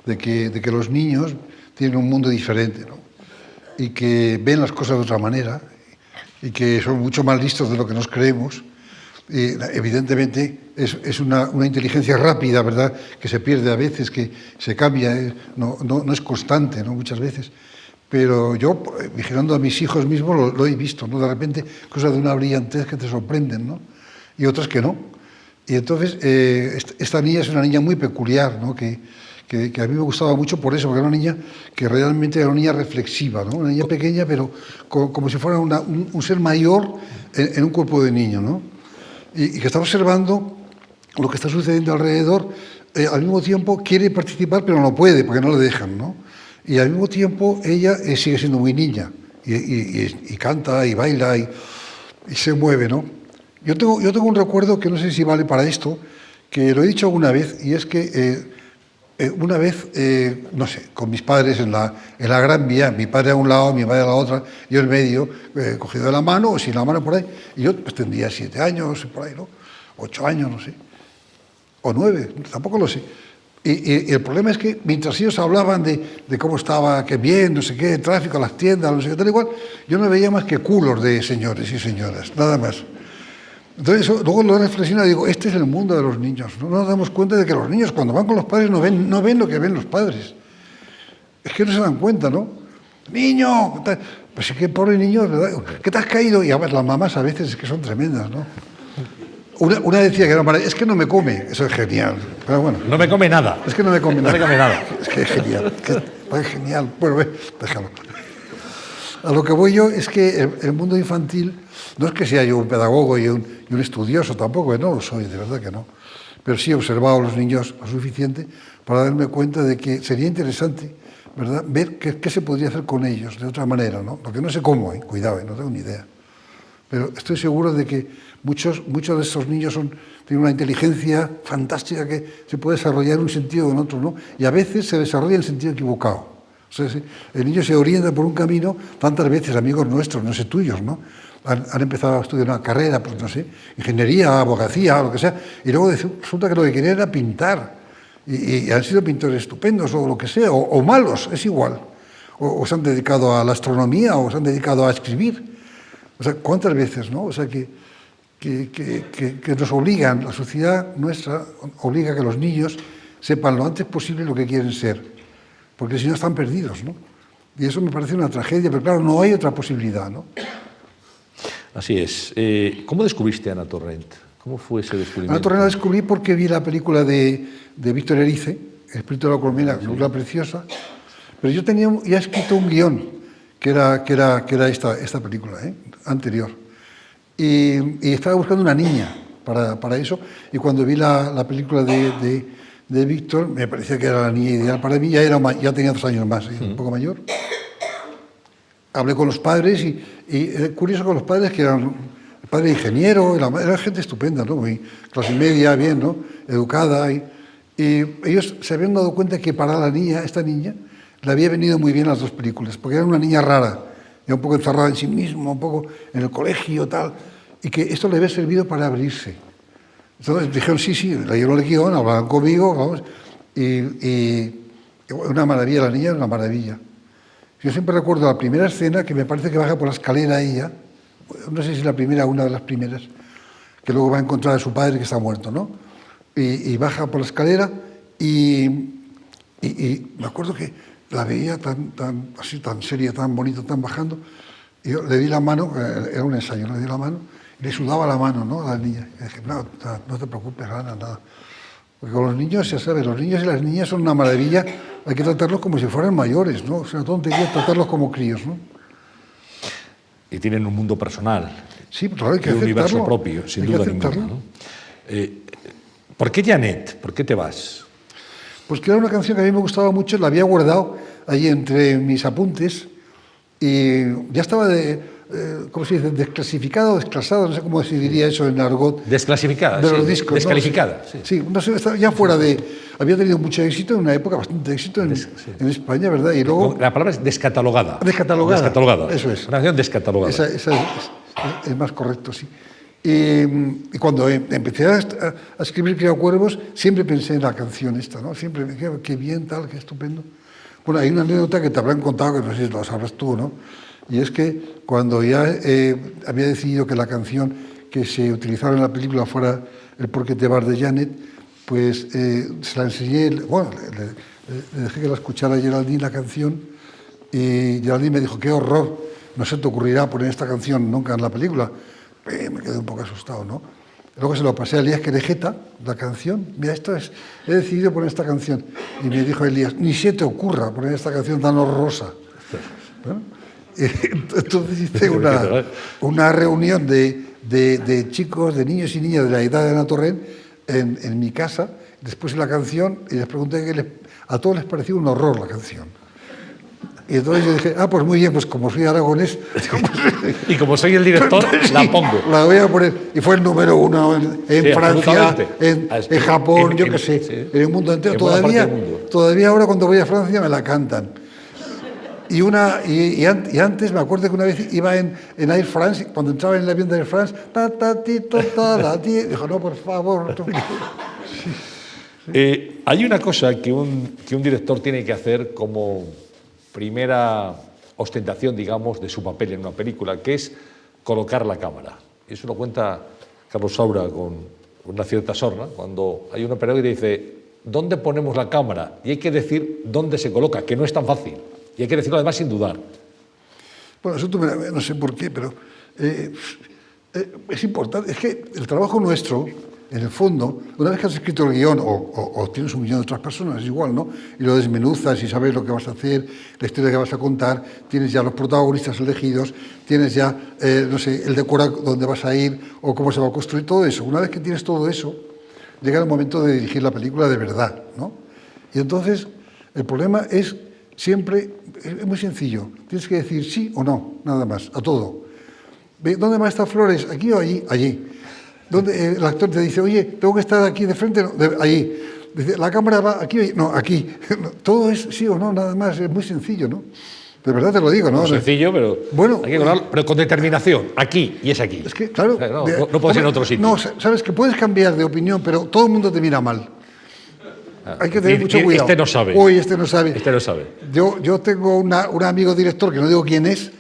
De que los niños tienen un mundo diferente, ¿no? Y que ven las cosas de otra manera y que son mucho más listos de lo que nos creemos. Evidentemente es una inteligencia rápida, ¿verdad?, que se pierde a veces, que se cambia, no es constante, ¿no?, muchas veces. Pero yo, vigilando a mis hijos mismos, lo he visto, ¿no? De repente, cosas de una brillantez que te sorprenden, ¿no? Y otras que no. Y entonces, esta niña es una niña muy peculiar, ¿no? Que a mí me gustaba mucho por eso, porque era una niña que realmente era una niña reflexiva, ¿no? Una niña pequeña, pero como si fuera un ser mayor en un cuerpo de niño, ¿no? Y que está observando lo que está sucediendo alrededor, al mismo tiempo quiere participar, pero no puede, porque no le dejan, ¿no? Y al mismo tiempo ella sigue siendo muy niña, y canta, y baila, y se mueve, ¿no? Yo tengo un recuerdo que no sé si vale para esto, que lo he dicho alguna vez, y es que una vez, no sé, con mis padres en la Gran Vía, mi padre a un lado, mi madre a la otra, yo en medio, cogido de la mano o sin la mano por ahí, y yo pues tendría 7 años, por ahí, ¿no? 8 años, no sé, o 9, tampoco lo sé. Y el problema es que mientras ellos hablaban de cómo estaba, que bien, no sé qué, el tráfico, las tiendas, no sé qué, tal igual, yo no veía más que culos de señores y señoras, nada más. Entonces, luego lo reflexiono y digo, este es el mundo de los niños. No nos damos cuenta de que los niños, cuando van con los padres, no ven lo que ven los padres. Es que no se dan cuenta, ¿no? ¡Niño! Pues es que pobre niño, ¿verdad? ¿Qué te has caído? Y a ver, las mamás a veces es que son tremendas, ¿no? Una decía que era es que no me come. Eso es genial. Pero bueno. No me come nada. Es que no me come nada. No me come nada. Es que es genial. Es genial. Bueno, déjalo. A lo que voy yo es que el mundo infantil, no es que sea yo un pedagogo y un estudioso tampoco, no lo soy, de verdad que no. Pero sí he observado a los niños lo suficiente para darme cuenta de que sería interesante, ¿verdad?, ver qué se podría hacer con ellos de otra manera, ¿no? Porque no sé cómo, cuidado, no tengo ni idea. Pero estoy seguro de que muchos de estos niños tienen una inteligencia fantástica que se puede desarrollar en un sentido o en otro, ¿no? Y a veces se desarrolla en sentido equivocado. O sea, el niño se orienta por un camino, tantas veces amigos nuestros, no sé tuyos, ¿no? Han empezado a estudiar una carrera, pues no sé, ingeniería, abogacía, lo que sea, y luego resulta que lo que querían era pintar, y han sido pintores estupendos, o lo que sea, o malos, es igual, o se han dedicado a la astronomía, o se han dedicado a escribir. O sea, ¿cuántas veces, no? O sea, que nos obligan, la sociedad nuestra obliga a que los niños sepan lo antes posible lo que quieren ser, porque si no están perdidos, ¿no? Y eso me parece una tragedia, pero claro, no hay otra posibilidad, ¿no? Así es. ¿Cómo descubriste a Ana Torrent? ¿Cómo fue ese descubrimiento? Ana Torrent la descubrí porque vi la película de Víctor Erice, El espíritu de la colmena, una película preciosa, pero yo tenía ya escrito un guión que era esta película, anterior. Y estaba buscando una niña para eso, y cuando vi la película de Víctor, me parecía que era la niña ideal para mí, ya tenía 2 años más, un poco mayor. Hablé con los padres y curioso con los padres, que eran el padre ingeniero, era gente estupenda, ¿no? Muy clase media, bien, ¿no? Educada. Y ellos se habían dado cuenta que para la niña, esta niña, le había venido muy bien las 2 películas, porque era una niña rara, ya un poco encerrada en sí misma, un poco en el colegio, tal, y que esto le había servido para abrirse. Entonces dijeron, sí, leyeron el guión, hablaban conmigo, vamos, Y una maravilla, la niña es una maravilla. Yo siempre recuerdo la primera escena, que me parece que baja por la escalera ella, no sé si la primera o una de las primeras, que luego va a encontrar a su padre que está muerto, ¿no? Y baja por la escalera y me acuerdo que la veía así, tan seria, tan bonita, tan bajando. Y yo le di la mano, era un ensayo, le di la mano y le sudaba la mano, ¿no?, a la niña. Y dije, no te preocupes, Ana, nada. Porque con los niños, ya sabes, los niños y las niñas son una maravilla, hay que tratarlos como si fueran mayores, ¿no? O sea, tontería tratarlos como críos, ¿no? Y tienen un mundo personal. Sí, claro, hay que un aceptarlo. universo propio, sin duda ninguna, ¿no? ¿Por qué Janet? ¿Por qué te vas? Pues que era una canción que a mí me gustaba mucho, la había guardado ahí entre mis apuntes y ya estaba ¿cómo se dice? Desclasificada o desclasada, no sé cómo se diría eso en argot. Desclasificada, de los sí, discos, descalificada. ¿no? Sí, no sé, estaba ya fuera de... Había tenido mucho éxito en una época, bastante éxito en España, ¿verdad? Y luego... La palabra es descatalogada. Descatalogada. Descatalogada. Eso es. Una canción descatalogada. Esa es más correcto, sí. Y cuando empecé a escribir Criacuervos, siempre pensé en la canción esta, ¿no? Siempre me dije, qué bien, tal, qué estupendo. Bueno, hay una anécdota que te habrán contado, que no sé si lo sabrás tú, ¿no? Y es que cuando ya había decidido que la canción que se utilizara en la película fuera El Por qué te vas de Janet, pues se la enseñé, bueno, le dejé que la escuchara a Geraldine la canción, y Geraldine me dijo, qué horror, no se te ocurrirá poner esta canción nunca en la película. Me quedé un poco asustado, ¿no? Luego se lo pasé a Elías Querejeta, la canción. Mira, he decidido poner esta canción. Y me dijo Elías, ni se te ocurra poner esta canción tan horrorosa. ¿No? Entonces hice una reunión de chicos, de niños y niñas de la edad de Ana Torrent en mi casa. Después de la canción, y les pregunté a todos les pareció un horror la canción. Y entonces yo dije, pues muy bien, pues como soy aragonés... y como soy el director, la pongo. La voy a poner. Y fue el número 1 en Francia, en Japón, yo qué sé, sí. En el mundo entero. En Todavía ahora cuando voy a Francia me la cantan. Y antes me acuerdo que una vez iba en Air France, cuando entraba en el avión de Air France, dijo, no, por favor. Hay una cosa que un director tiene que hacer como primera ostentación, digamos, de su papel en una película, que es colocar la cámara. Eso lo cuenta Carlos Saura con una cierta sorna, cuando hay un operador que dice, ¿dónde ponemos la cámara? Y hay que decir dónde se coloca, que no es tan fácil. Y hay que decirlo además sin dudar. Bueno, eso no sé por qué, pero es importante. Es que el trabajo nuestro, en el fondo, una vez que has escrito el guión, o tienes un guión de otras personas, es igual, ¿no? Y lo desmenuzas y sabes lo que vas a hacer, la historia que vas a contar, tienes ya los protagonistas elegidos, tienes ya, no sé, el decoro dónde vas a ir o cómo se va a construir, todo eso. Una vez que tienes todo eso, llega el momento de dirigir la película de verdad, ¿no? Y entonces, el problema es siempre, es muy sencillo, tienes que decir sí o no, nada más, a todo. ¿Dónde va a estar Flores? ¿Aquí o allí? Allí. Donde el actor te dice, oye, tengo que estar aquí de frente, no, allí. Dice, la cámara va aquí, no, aquí. Todo es sí o no, nada más, es muy sencillo, ¿no? De verdad te lo digo, ¿no? Es sencillo, pero bueno, hay que contarlo, pero con determinación. Aquí y es aquí. Es que, claro. No puede ser en otro sitio. No, sabes que puedes cambiar de opinión, pero todo el mundo te mira mal. Hay que tener mucho cuidado. Este no sabe. Uy, este no sabe. Este no sabe. Yo tengo un amigo director, que no digo quién es,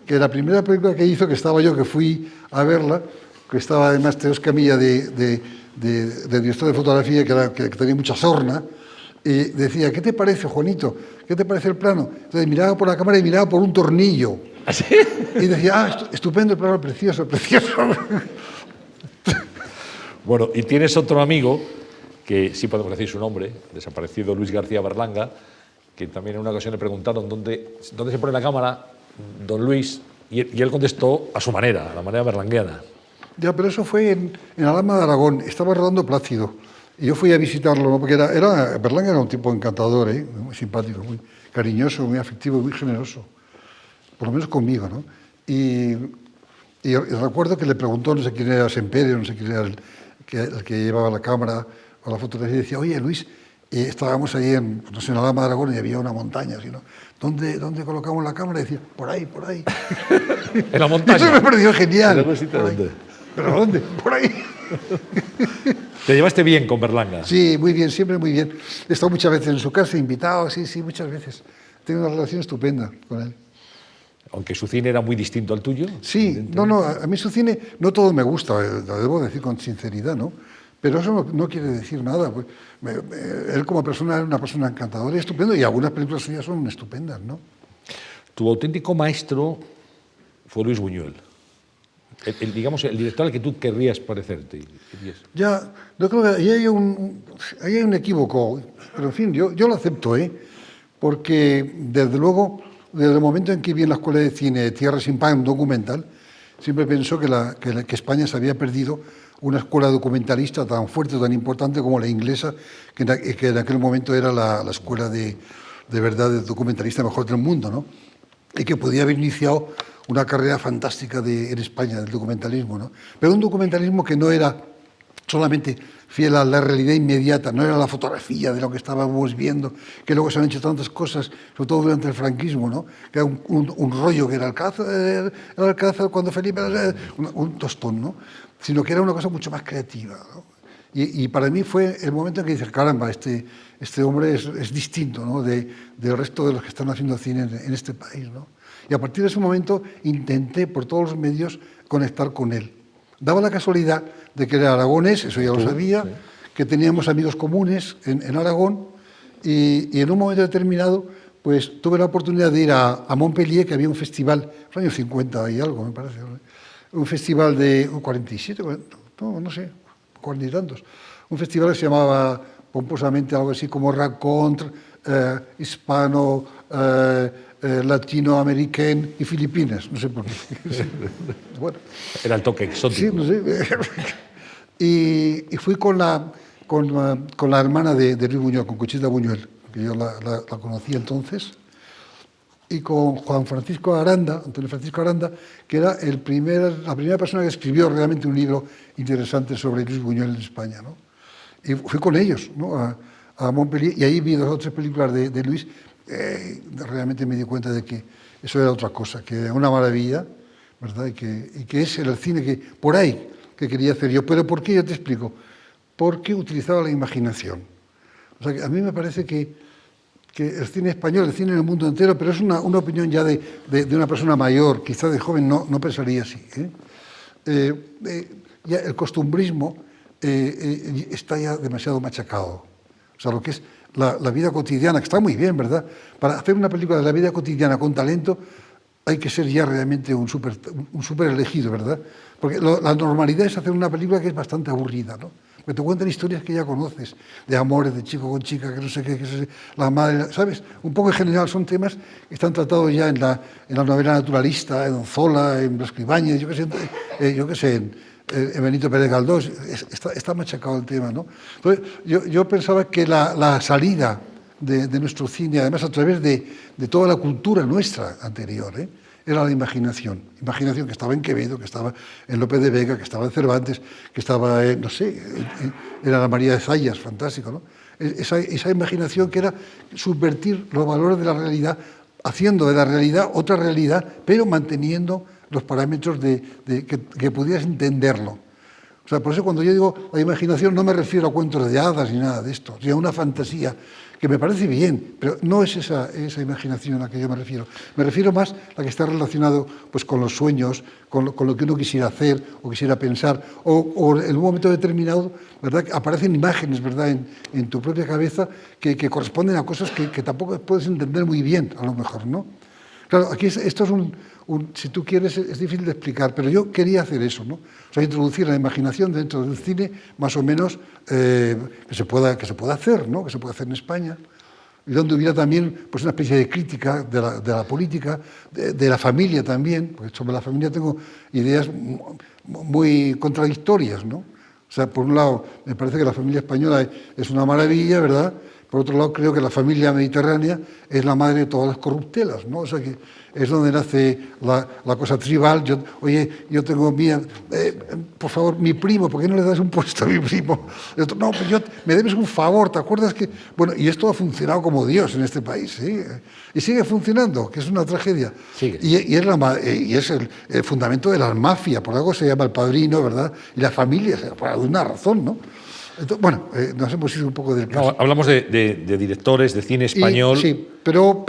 que la primera película que hizo, que estaba yo, que fui a verla, que estaba además Teo Escamilla de director de fotografía, que tenía mucha sorna, y decía, ¿qué te parece, Juanito? ¿Qué te parece el plano? Entonces miraba por la cámara y miraba por un tornillo. ¿Ah, sí? Y decía, estupendo el plano, precioso, precioso. Bueno, y tienes otro amigo, que sí podemos decir su nombre, desaparecido Luis García Berlanga, que también en una ocasión le preguntaron dónde se pone la cámara, don Luis, y él contestó a su manera, a la manera berlangueana. Ya, pero eso fue en Alhama de Aragón, estaba rodando Plácido, y yo fui a visitarlo, ¿no? Porque Berlanga era un tipo encantador, muy simpático, muy cariñoso, muy afectivo, muy generoso, por lo menos conmigo, ¿no? Y recuerdo que le preguntó, no sé quién era Sempere, no sé quién era el que llevaba la cámara o la fotografía, y decía, oye, Luis, estábamos ahí en Alhama de Aragón y había una montaña, así, ¿no? ¿Dónde colocamos la cámara? Y decía, por ahí. En la montaña. Eso me pareció genial. ¿Pero dónde? ¿Pero dónde? Por ahí. ¿Te llevaste bien con Berlanga? Sí, muy bien, siempre muy bien. He estado muchas veces en su casa, invitado, sí, muchas veces. Tengo una relación estupenda con él. Aunque su cine era muy distinto al tuyo. Sí, no, a mí su cine, no todo me gusta, lo debo decir con sinceridad, ¿no? Pero eso no quiere decir nada. Pues, él como persona era una persona encantadora y estupenda, y algunas películas suyas son estupendas, ¿no? Tu auténtico maestro fue Luis Buñuel. Digamos, el director al que tú querrías parecerte. Ya, yo creo que ahí hay un equívoco, pero en fin, yo lo acepto, porque desde luego, desde el momento en que vi en la Escuela de Cine Tierra sin Pan, un documental, siempre pensó que España se había perdido una escuela documentalista tan fuerte, tan importante como la inglesa, que en aquel momento era la escuela de verdad de documentalista mejor del mundo, ¿no? Y que podía haber iniciado una carrera fantástica en España del documentalismo, ¿no? Pero un documentalismo que no era solamente fiel a la realidad inmediata, no era la fotografía de lo que estábamos viendo, que luego se han hecho tantas cosas, sobre todo durante el franquismo, ¿no? Que era un rollo que era el Alcázar cuando Felipe era un tostón, ¿no? Sino que era una cosa mucho más creativa, ¿no? Y para mí fue el momento en que dices, caramba, este hombre es distinto, ¿no? del resto de los que están haciendo cine en este país, ¿no? Y a partir de ese momento intenté por todos los medios conectar con él. Daba la casualidad de que era aragonés, eso ya lo sabía, sí, que teníamos amigos comunes en Aragón, y en un momento determinado pues tuve la oportunidad de ir a Montpellier, que había un festival, en los años 50 y algo, me parece, ¿no? Un festival de 47, no sé, 40 y tantos. Un festival que se llamaba pomposamente algo así como Raconte, Hispano, Latinoamericain y Filipinas, no sé por qué. Bueno, era el toque exótico. Sí, no sé. Y fui con la hermana de Luis Buñuel, con Conchita Buñuel, que yo la conocí entonces, y con Juan Francisco Aranda, Antonio Francisco Aranda, que era la primera persona que escribió realmente un libro interesante sobre Luis Buñuel en España, ¿no? Y fui con ellos, ¿no? a Montpellier, y ahí vi 2 o 3 películas de Luis. Realmente me di cuenta de que eso era otra cosa, que era una maravilla, ¿verdad? Y que ese era el cine que por ahí que quería hacer yo. ¿Pero por qué? Yo te explico. Porque utilizaba la imaginación. O sea, que a mí me parece que el cine español, el cine en el mundo entero, pero es una opinión ya de una persona mayor, quizá de joven no pensaría así, ya el costumbrismo está ya demasiado machacado. O sea, lo que es la vida cotidiana, que está muy bien, ¿verdad? Para hacer una película de la vida cotidiana con talento hay que ser ya realmente un súper elegido, ¿verdad? Porque la normalidad es hacer una película que es bastante aburrida, ¿no? Que te cuentan historias que ya conoces, de amores, de chico con chica, que no sé qué, la madre, ¿sabes? Un poco en general son temas que están tratados ya en la novela naturalista, en Zola, en Blasco Ibáñez, yo qué sé, en Benito Pérez Galdós, está machacado el tema, ¿no? Entonces, yo pensaba que la salida de nuestro cine, además a través de toda la cultura nuestra anterior, era la imaginación que estaba en Quevedo, que estaba en Lope de Vega, que estaba en Cervantes, que estaba, no sé, en Ana María de Zayas, fantástico, ¿no? Esa imaginación que era subvertir los valores de la realidad, haciendo de la realidad otra realidad, pero manteniendo los parámetros que pudieras entenderlo. O sea, por eso cuando yo digo la imaginación no me refiero a cuentos de hadas ni nada de esto, sino a una fantasía que me parece bien, pero no es esa imaginación a la que yo me refiero. Me refiero más a la que está relacionado pues, con los sueños, con lo que uno quisiera hacer o quisiera pensar, o en un momento determinado, ¿verdad? Aparecen imágenes, ¿verdad?, en tu propia cabeza que corresponden a cosas que tampoco puedes entender muy bien, a lo mejor, ¿no? Claro, aquí esto es si tú quieres, es difícil de explicar, pero yo quería hacer eso, ¿no? O sea, introducir la imaginación dentro del cine, más o menos, que se pueda hacer, ¿no? Que se pueda hacer en España, y donde hubiera también pues, una especie de crítica de la política, de la familia también, porque sobre la familia tengo ideas muy contradictorias, ¿no? O sea, por un lado, me parece que la familia española es una maravilla, ¿verdad?, Por otro lado, creo que la familia mediterránea es la madre de todas las corruptelas, ¿no? O sea, que es donde nace la cosa tribal. Yo tengo por favor, mi primo, ¿por qué no le das un puesto a mi primo? Y otro, no, pues me debes un favor, ¿te acuerdas que...? Bueno, y esto ha funcionado como Dios en este país, ¿sí? Y sigue funcionando, que es una tragedia. Sigue. Y es el fundamento de las mafias, por algo se llama El Padrino, ¿verdad? Y la familia, por alguna razón, ¿no? Entonces, bueno, nos hemos ido un poco del caso. No, hablamos de directores de cine español. Sí, pero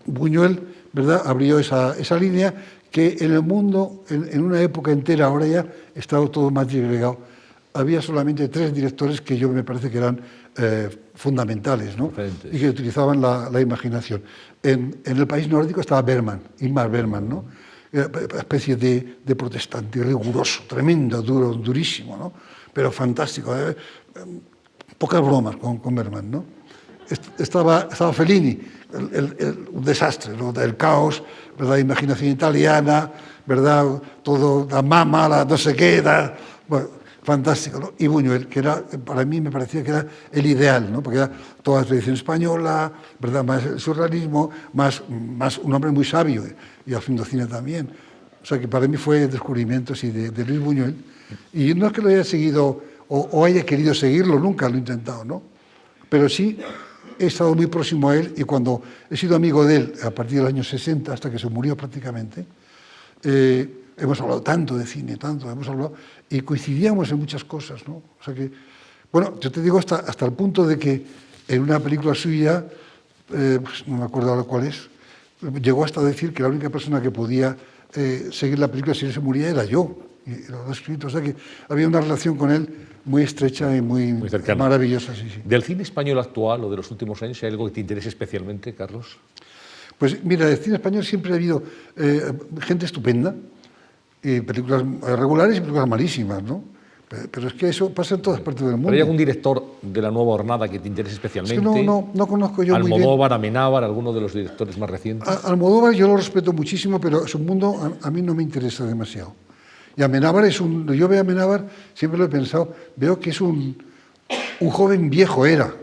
Buñuel, ¿verdad?, abrió esa línea que en el mundo, en una época entera, ahora ya estaba todo más disgregado. Había solamente 3 directores que yo me parece que eran fundamentales, ¿no? Diferentes. Y que utilizaban la imaginación. En el país nórdico estaba Bergman, Ingmar Bergman, ¿no? Era una especie de protestante riguroso, tremendo, durísimo, ¿no? Pero fantástico. Pocas bromas con Bergman, ¿no? Estaba Fellini, un desastre, ¿no? El caos, ¿verdad? Imaginación italiana, ¿verdad? Todo, la mama, la no sé qué, bueno, fantástico, ¿no? Y Buñuel, que era, para mí me parecía que era el ideal, ¿no? Porque era toda la tradición española, ¿verdad? Más el surrealismo, más un hombre muy sabio, y haciendo cine también. O sea que para mí fue descubrimiento sí, de Luis Buñuel. Y no es que lo haya seguido o haya querido seguirlo, nunca lo he intentado, ¿no? Pero sí he estado muy próximo a él, y cuando he sido amigo de él a partir del año 60, hasta que se murió prácticamente, hemos hablado tanto de cine, hemos hablado, y coincidíamos en muchas cosas, ¿no? O sea que, bueno, yo te digo hasta el punto de que en una película suya, pues no me acuerdo ahora cuál es, llegó hasta decir que la única persona que podía seguir la película si él se moría era yo, y lo he escrito. O sea que había una relación con él muy estrecha y muy cercana. Maravillosa. Sí, sí. ¿Del cine español actual o de los últimos años hay algo que te interese especialmente, Carlos? Pues mira, del cine español siempre ha habido gente estupenda, películas regulares y películas malísimas, ¿no? Pero es que eso pasa en todas partes del mundo. ¿Pero hay algún director de la nueva hornada que te interese especialmente? Es que no conozco yo muy bien. Almodóvar, Amenábar, alguno de los directores más recientes. Almodóvar yo lo respeto muchísimo, pero su mundo a mí no me interesa demasiado. Y Amenábar yo veo a Amenábar, siempre lo he pensado, veo que es un joven viejo era.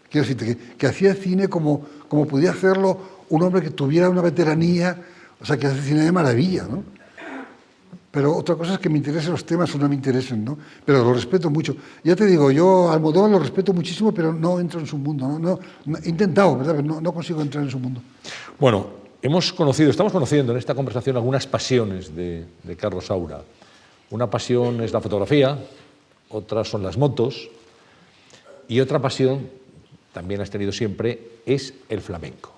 Quiero decirte, que hacía cine como podía hacerlo un hombre que tuviera una veteranía, o sea, que hace cine de maravilla, ¿no? Pero otra cosa es que me interesen los temas o no me interesen, ¿no? Pero lo respeto mucho. Ya te digo, yo a Almodóvar lo respeto muchísimo, pero no entro en su mundo, ¿no? He intentado, ¿verdad? Pero no consigo entrar en su mundo. Bueno, estamos conociendo en esta conversación algunas pasiones de Carlos Saura. Una pasión es la fotografía, otra son las motos, y otra pasión, también has tenido siempre, es el flamenco.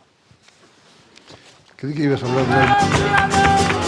Creí que ibas a hablar de...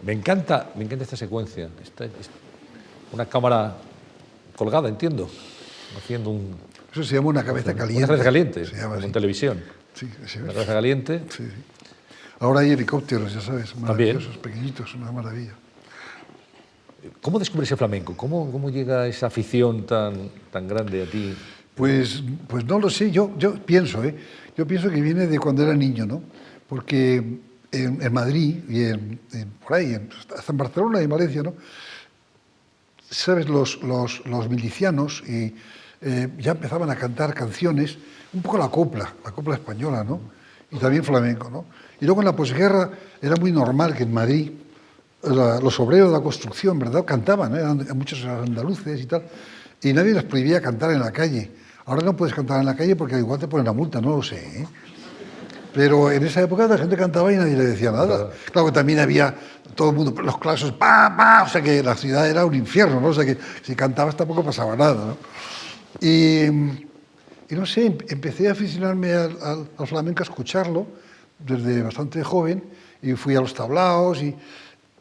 Me encanta esta secuencia. Una cámara colgada, entiendo, haciendo un... Eso se llama una cabeza caliente. Una cabeza caliente, se llama como así. en televisión. Sí, sí. Una cabeza caliente. Sí, sí. Ahora hay helicópteros, ya sabes, maravillosos, También. pequeñitos, una maravilla. ¿Cómo descubres el flamenco? ¿Cómo llega esa afición tan grande a ti? Pues no lo sé, yo pienso, yo pienso que viene de cuando era niño, ¿no? Porque en Madrid y por ahí, hasta en Barcelona y en Valencia, ¿no? Sabes, los milicianos ya empezaban a cantar canciones, un poco la copla española, ¿no? Y también flamenco, ¿no? Y luego en la posguerra era muy normal que en Madrid los obreros de la construcción, ¿verdad? Cantaban, eran muchos andaluces y tal, y nadie les prohibía cantar en la calle. Ahora no puedes cantar en la calle porque igual te ponen la multa, no lo sé, ¿eh? Pero en esa época la gente cantaba y nadie le decía nada. Claro que también había todo el mundo, los claxos, ¡pa, pa! O sea que la ciudad era un infierno, ¿no? O sea que si cantabas tampoco pasaba nada, ¿no? Y no sé, empecé a aficionarme al flamenco, a escucharlo desde bastante joven, y fui a los tablaos, y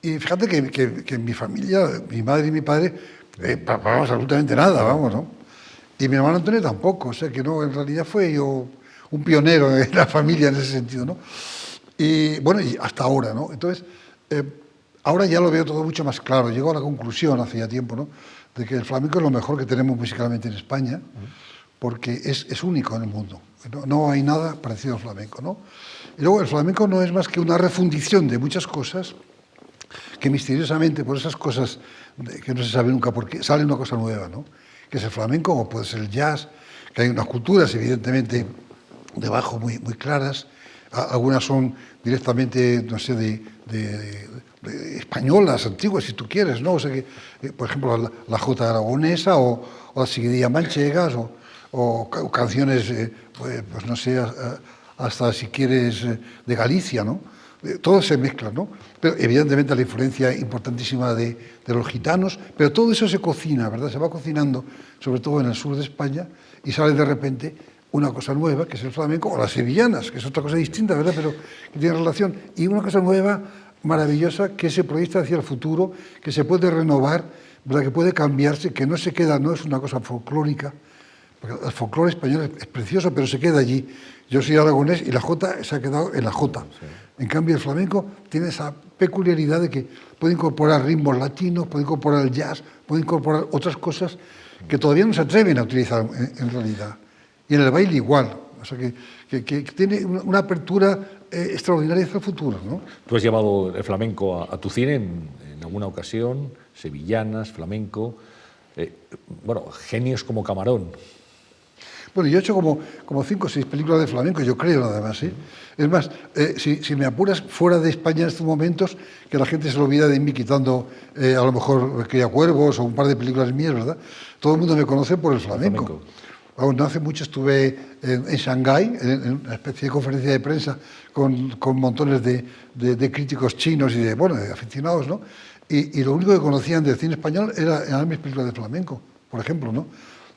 fíjate que en mi familia, mi madre y mi padre, vamos, absolutamente nada, vamos, ¿no? Y mi hermano Antonio tampoco, o sea que no, en realidad fue yo un pionero en la familia en ese sentido, ¿no? Y bueno, y hasta ahora, ¿no? Entonces, ahora ya lo veo todo mucho más claro. Llego a la conclusión hace ya tiempo, ¿no?, de que el flamenco es lo mejor que tenemos musicalmente en España, porque es único en el mundo. No hay nada parecido al flamenco, ¿no? Y luego el flamenco no es más que una refundición de muchas cosas que misteriosamente, por esas cosas que no se sabe nunca por qué, sale una cosa nueva, ¿no? Que es el flamenco, o puede ser el jazz, que hay unas culturas evidentemente debajo muy claras. Algunas son directamente, no sé, de españolas, antiguas, si tú quieres, ¿no? O sea que, por ejemplo, la jota aragonesa o las seguidillas manchegas o canciones, pues no sé, hasta si quieres de Galicia, ¿no? Todo se mezcla, ¿no? Pero evidentemente la influencia importantísima de los gitanos, pero todo eso se cocina, ¿verdad? Se va cocinando, sobre todo en el sur de España, y sale de repente una cosa nueva, que es el flamenco, o las sevillanas, que es otra cosa distinta, ¿verdad?, pero que tiene relación, y una cosa nueva, maravillosa, que se proyecta hacia el futuro, que se puede renovar, ¿verdad?, que puede cambiarse, que no se queda, no es una cosa folclórica, porque el folclore español es precioso, pero se queda allí. Yo soy aragonés y la jota se ha quedado en la jota. Sí. En cambio, el flamenco tiene esa peculiaridad de que puede incorporar ritmos latinos, puede incorporar el jazz, puede incorporar otras cosas que todavía no se atreven a utilizar en realidad. Y en el baile igual. O sea que tiene una apertura extraordinaria hacia el futuro, ¿no? Tú has llevado el flamenco a tu cine en alguna ocasión, sevillanas, flamenco, bueno, genios como Camarón. Bueno, yo he hecho como 5 o 6 películas de flamenco, yo creo, nada más, ¿eh? Es más, si me apuras, fuera de España en estos momentos, que la gente se lo olvida de mí quitando a lo mejor Criacuervos o un par de películas mías, ¿verdad? Todo el mundo me conoce por el flamenco. No hace mucho estuve en Shanghái, en una especie de conferencia de prensa con montones de críticos chinos y de aficionados, ¿no? Y lo único que conocían del cine español eran mis películas de flamenco, por ejemplo, ¿no?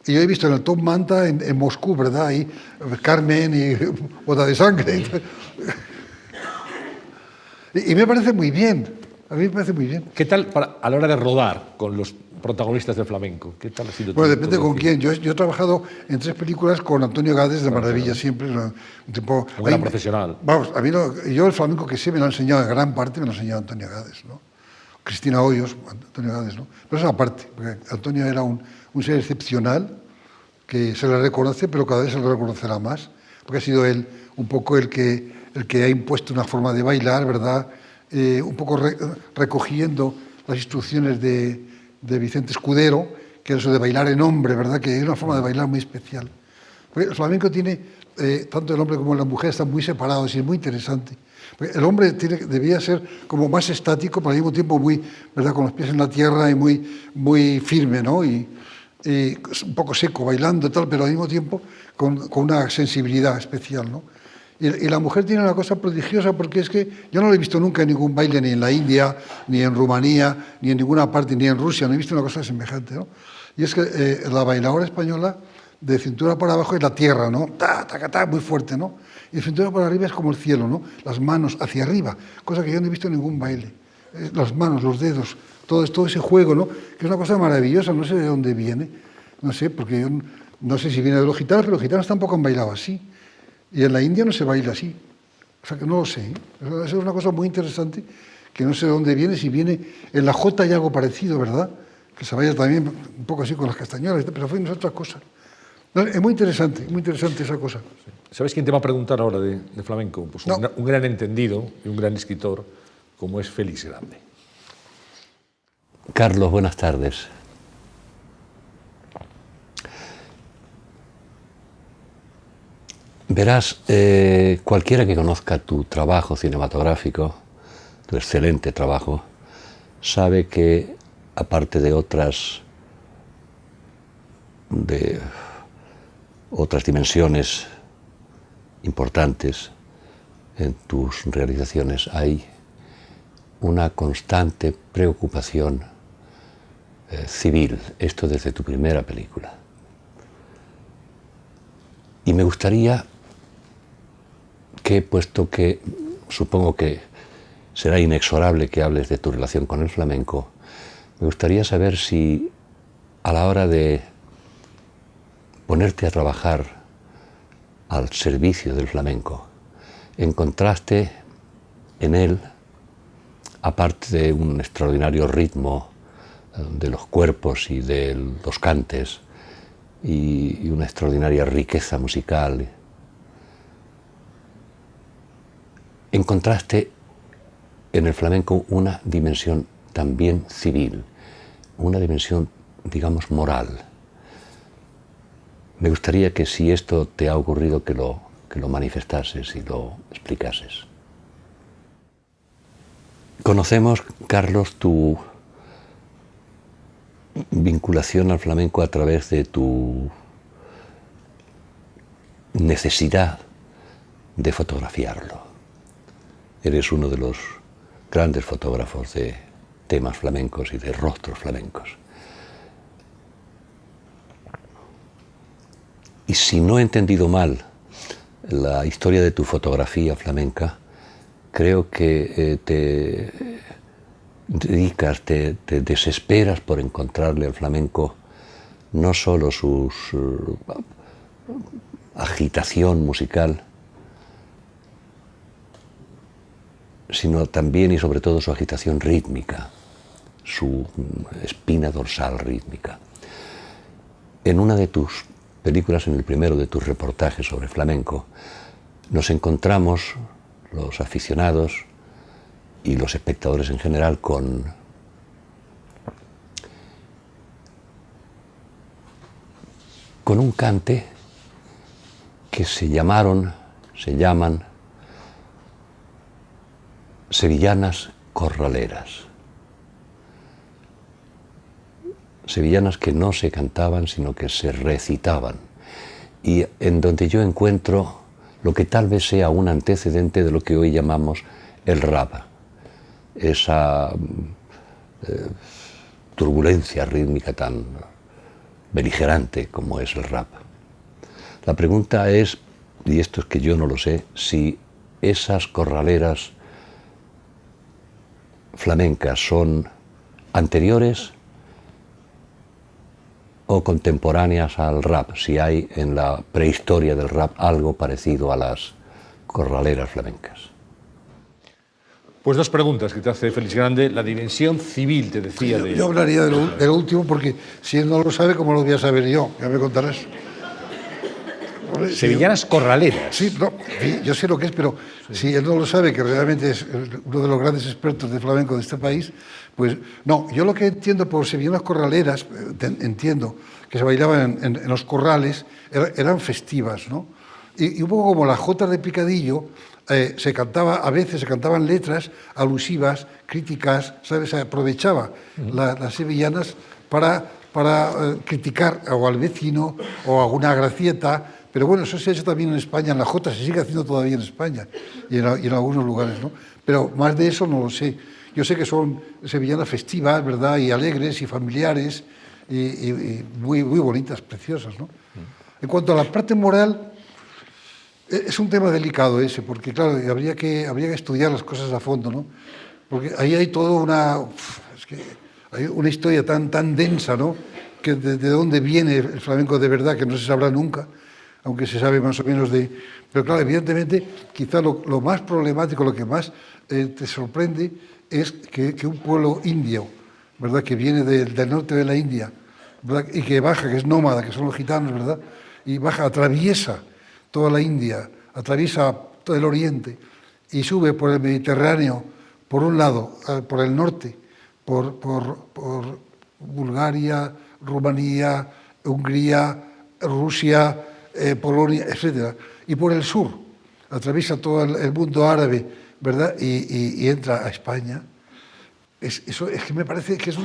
Y yo he visto en el Top Manta en Moscú, ¿verdad? Ahí Carmen y Boda de Sangre. Y me parece muy bien. A mí me parece muy bien. ¿Qué tal a la hora de rodar con los protagonistas del flamenco? ¿Qué tal ha sido? Bueno, depende con quién. Yo he trabajado en 3 películas con Antonio Gades, de maravilla siempre. Un gran profesional. Vamos, a mí yo el flamenco que sé me lo ha enseñado, en gran parte me lo ha enseñado Antonio Gades, ¿no? Cristina Hoyos, Antonio Gades, ¿no? Pero eso aparte, porque Antonio era un ser excepcional, que se le reconoce, pero cada vez se le reconocerá más, porque ha sido él un poco el que ha impuesto una forma de bailar, ¿verdad? Un poco recogiendo las instrucciones de Vicente Escudero, que era eso de bailar en hombre, ¿verdad?, que es una forma de bailar muy especial. Porque el flamenco tiene, tanto el hombre como la mujer están muy separados y es muy interesante. Porque el hombre debía ser como más estático, pero al mismo tiempo muy, ¿verdad?, con los pies en la tierra y muy firme, ¿no? Y un poco seco, bailando y tal, pero al mismo tiempo con una sensibilidad especial, ¿no? Y la mujer tiene una cosa prodigiosa, porque es que yo no lo he visto nunca en ningún baile, ni en la India, ni en Rumanía, ni en ninguna parte, ni en Rusia, no he visto una cosa semejante, ¿no? Y es que la bailadora española, de cintura para abajo es la tierra, ¿no? Muy fuerte, ¿no? Y de cintura para arriba es como el cielo, ¿no? Las manos hacia arriba, cosa que yo no he visto en ningún baile. Las manos, los dedos, todo ese juego, ¿no? Que es una cosa maravillosa, no sé de dónde viene, no sé, porque yo no sé si viene de los gitanos, pero los gitanos tampoco han bailado así. Y en la India no se baila así. O sea que no lo sé, ¿eh? Eso es una cosa muy interesante, que no sé de dónde viene, si viene en la jota hay algo parecido, ¿verdad? Que se baila también un poco así con las castañuelas, pero fue otra cosa. No, es muy interesante esa cosa. ¿Sabes quién te va a preguntar ahora de flamenco? Pues no. un gran entendido y un gran escritor, como es Félix Grande. Carlos, buenas tardes. Verás, cualquiera que conozca tu trabajo cinematográfico, tu excelente trabajo, sabe que, aparte de otras dimensiones importantes en tus realizaciones, hay una constante preocupación civil, esto desde tu primera película. Y me gustaría que, puesto que supongo que será inexorable que hables de tu relación con el flamenco, me gustaría saber si a la hora de ponerte a trabajar al servicio del flamenco, encontraste en él, aparte de un extraordinario ritmo de los cuerpos y de los cantes y una extraordinaria riqueza musical, encontraste en el flamenco una dimensión también civil, una dimensión, digamos, moral. Me gustaría que, si esto te ha ocurrido, que lo manifestases y lo explicases. Conocemos, Carlos, tu vinculación al flamenco a través de tu necesidad de fotografiarlo. Eres uno de los grandes fotógrafos de temas flamencos y de rostros flamencos. Y si no he entendido mal la historia de tu fotografía flamenca, creo que te dedicas, te desesperas por encontrarle al flamenco no solo su agitación musical, sino también y sobre todo su agitación rítmica, su espina dorsal rítmica. En una de tus películas, en el primero de tus reportajes sobre flamenco, nos encontramos, los aficionados y los espectadores en general, con un cante que se llaman sevillanas corraleras. Sevillanas que no se cantaban, sino que se recitaban, y en donde yo encuentro lo que tal vez sea un antecedente de lo que hoy llamamos el rap, esa turbulencia rítmica tan beligerante como es el rap. La pregunta es, y esto es que yo no lo sé, si esas corraleras flamencas son anteriores o contemporáneas al rap, si hay en la prehistoria del rap algo parecido a las corraleras flamencas. Pues dos preguntas que te hace Félix Grande. La dimensión civil, te decía. Yo hablaría de lo último, porque si él no lo sabe, ¿cómo lo voy a saber yo? Ya me contarás. Sevillanas corraleras. Sí, no, yo sé lo que es, pero si él no lo sabe, que realmente es uno de los grandes expertos de flamenco de este país, pues no. Yo lo que entiendo por sevillanas corraleras, entiendo que se bailaban en los corrales, eran festivas, ¿no? Y un poco como las jotas de picadillo, se cantaba, a veces se cantaban letras alusivas, críticas, ¿sabes? Se aprovechaba las sevillanas para criticar o al vecino o a una gracieta. Pero bueno, eso se ha hecho también en España, en la jota se sigue haciendo todavía en España y en algunos lugares, ¿no? Pero más de eso no lo sé. Yo sé que son sevillanas festivas, ¿verdad? Y alegres y familiares y muy, muy bonitas, preciosas, ¿no? En cuanto a la parte moral, es un tema delicado ese, porque claro, habría que estudiar las cosas a fondo, ¿no? Porque ahí hay toda hay una historia tan densa, ¿no? Que de dónde viene el flamenco de verdad, que no se sabrá nunca, aunque se sabe más o menos de... Pero claro, evidentemente, quizá lo más problemático, lo que más te sorprende, es que un pueblo indio, ¿verdad?, que viene del norte de la India, ¿verdad?, y que baja, que es nómada, que son los gitanos, ¿verdad?, y baja, atraviesa toda la India, atraviesa todo el oriente y sube por el Mediterráneo, por un lado, por el norte, por Bulgaria, Rumanía, Hungría, Rusia, Polonia, etc. Y por el sur, atraviesa todo el mundo árabe, ¿verdad? Y entra a España. Eso es que me parece que es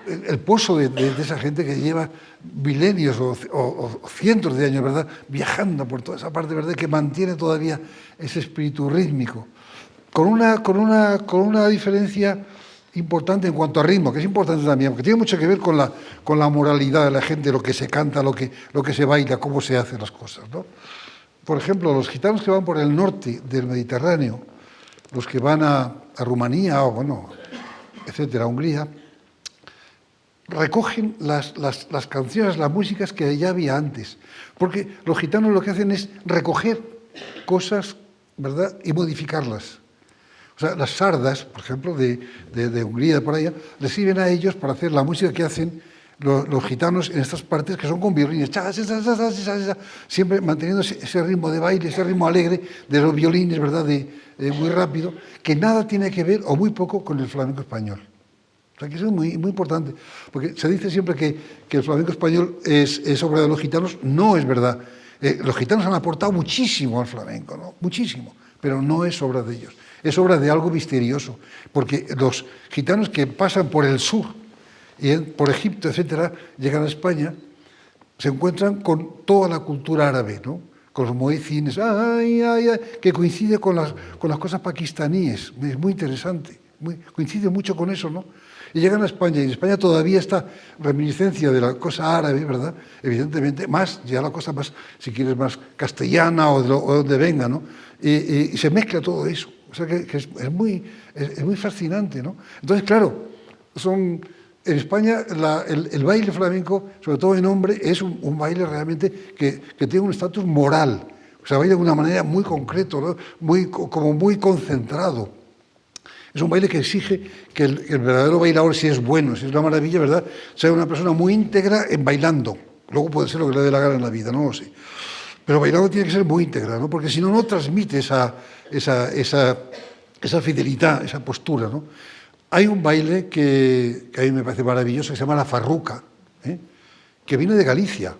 el pozo de esa gente que lleva milenios o cientos de años, ¿verdad?, viajando por toda esa parte, ¿verdad?, que mantiene todavía ese espíritu rítmico, con una diferencia importante en cuanto a ritmo, que es importante también, porque tiene mucho que ver con la moralidad de la gente, lo que se canta, lo que se baila, cómo se hacen las cosas, ¿no? Por ejemplo, los gitanos que van por el norte del Mediterráneo, los que van a Rumanía o, bueno, etcétera, Hungría, recogen las canciones, las músicas que ya había antes, porque los gitanos lo que hacen es recoger cosas, ¿verdad?, y modificarlas. O sea, las sardas, por ejemplo, de Hungría, de por allá, les sirven a ellos para hacer la música que hacen los gitanos en estas partes, que son con violines, siempre manteniendo ese ritmo de baile, ese ritmo alegre de los violines, ¿verdad?, muy rápido, que nada tiene que ver, o muy poco, con el flamenco español. O sea, que eso es muy, muy importante, porque se dice siempre que el flamenco español es obra de los gitanos. No es verdad. Los gitanos han aportado muchísimo al flamenco, ¿no? Muchísimo, pero no es obra de ellos. Es obra de algo misterioso, porque los gitanos que pasan por el sur, y por Egipto, etcétera, llegan a España, se encuentran con toda la cultura árabe, ¿no?, con los muecines, que coincide con las cosas pakistaníes. Es muy interesante, coincide mucho con eso, ¿no? Y llegan a España, y en España todavía está reminiscencia de la cosa árabe, ¿verdad?, evidentemente, más, ya la cosa más, si quieres, más castellana o de donde venga, ¿no? Y se mezcla todo eso. O sea, que es muy fascinante, ¿no? Entonces, claro, en España el baile flamenco, sobre todo en hombre, es un baile realmente que tiene un estatus moral. O sea, baila de una manera muy concreta, ¿no?, como muy concentrado. Es un baile que exige que el verdadero bailador, si es bueno, si es una maravilla, ¿verdad?, sea una persona muy íntegra en bailando. Luego puede ser lo que le dé la gana en la vida, no lo sé. Pero bailando tiene que ser muy íntegra, ¿no?, porque si no, no transmite esa fidelidad, esa postura, ¿no? Hay un baile que a mí me parece maravilloso, que se llama la farruca, que viene de Galicia,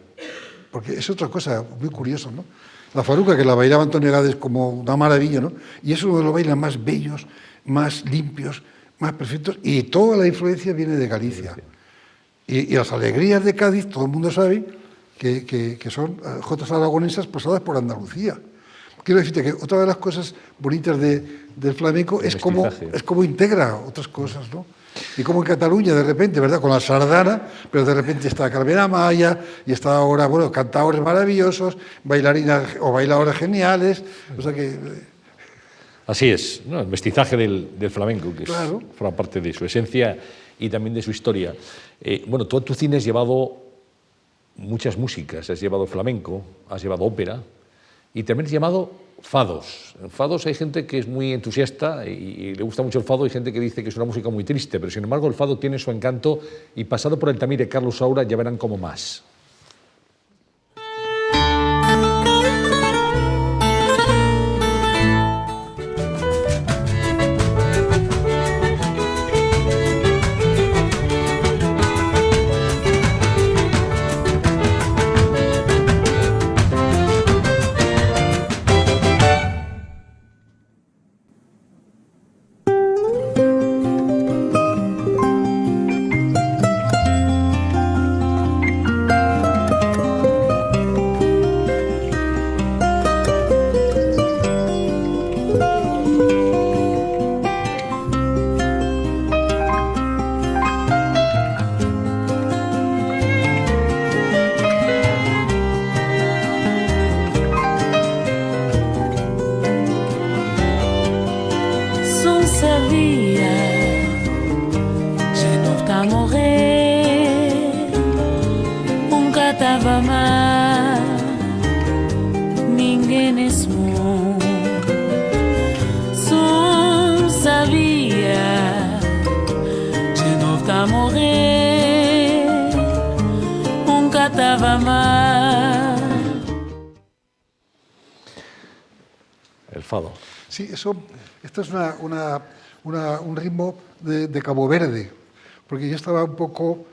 porque es otra cosa muy curiosa, ¿no? La farruca, que la bailaba Antonio Gades como una maravilla, ¿no?, y es uno de los bailes más bellos, más limpios, más perfectos, y toda la influencia viene de Galicia. Y las alegrías de Cádiz, todo el mundo sabe que son jotas aragonesas pasadas por Andalucía. Quiero decirte que otra de las cosas bonitas del flamenco es cómo integra otras cosas, ¿no? Y como en Cataluña, de repente, ¿verdad?, con la sardana, pero de repente está Carmena Maya, y está ahora, bueno, cantadores maravillosos, bailarinas o bailadores geniales, o sea que... Así es, ¿no?, el mestizaje del flamenco, que claro, forma parte de su esencia y también de su historia. Bueno, tú a tu cine has llevado muchas músicas, has llevado flamenco, has llevado ópera, y también has llevado fados. En fados hay gente que es muy entusiasta y le gusta mucho el fado, y gente que dice que es una música muy triste, pero sin embargo el fado tiene su encanto, y pasado por el tamiz de Carlos Saura ya verán cómo más. El fado. Sí, esto es un ritmo de Cabo Verde, porque yo estaba un poco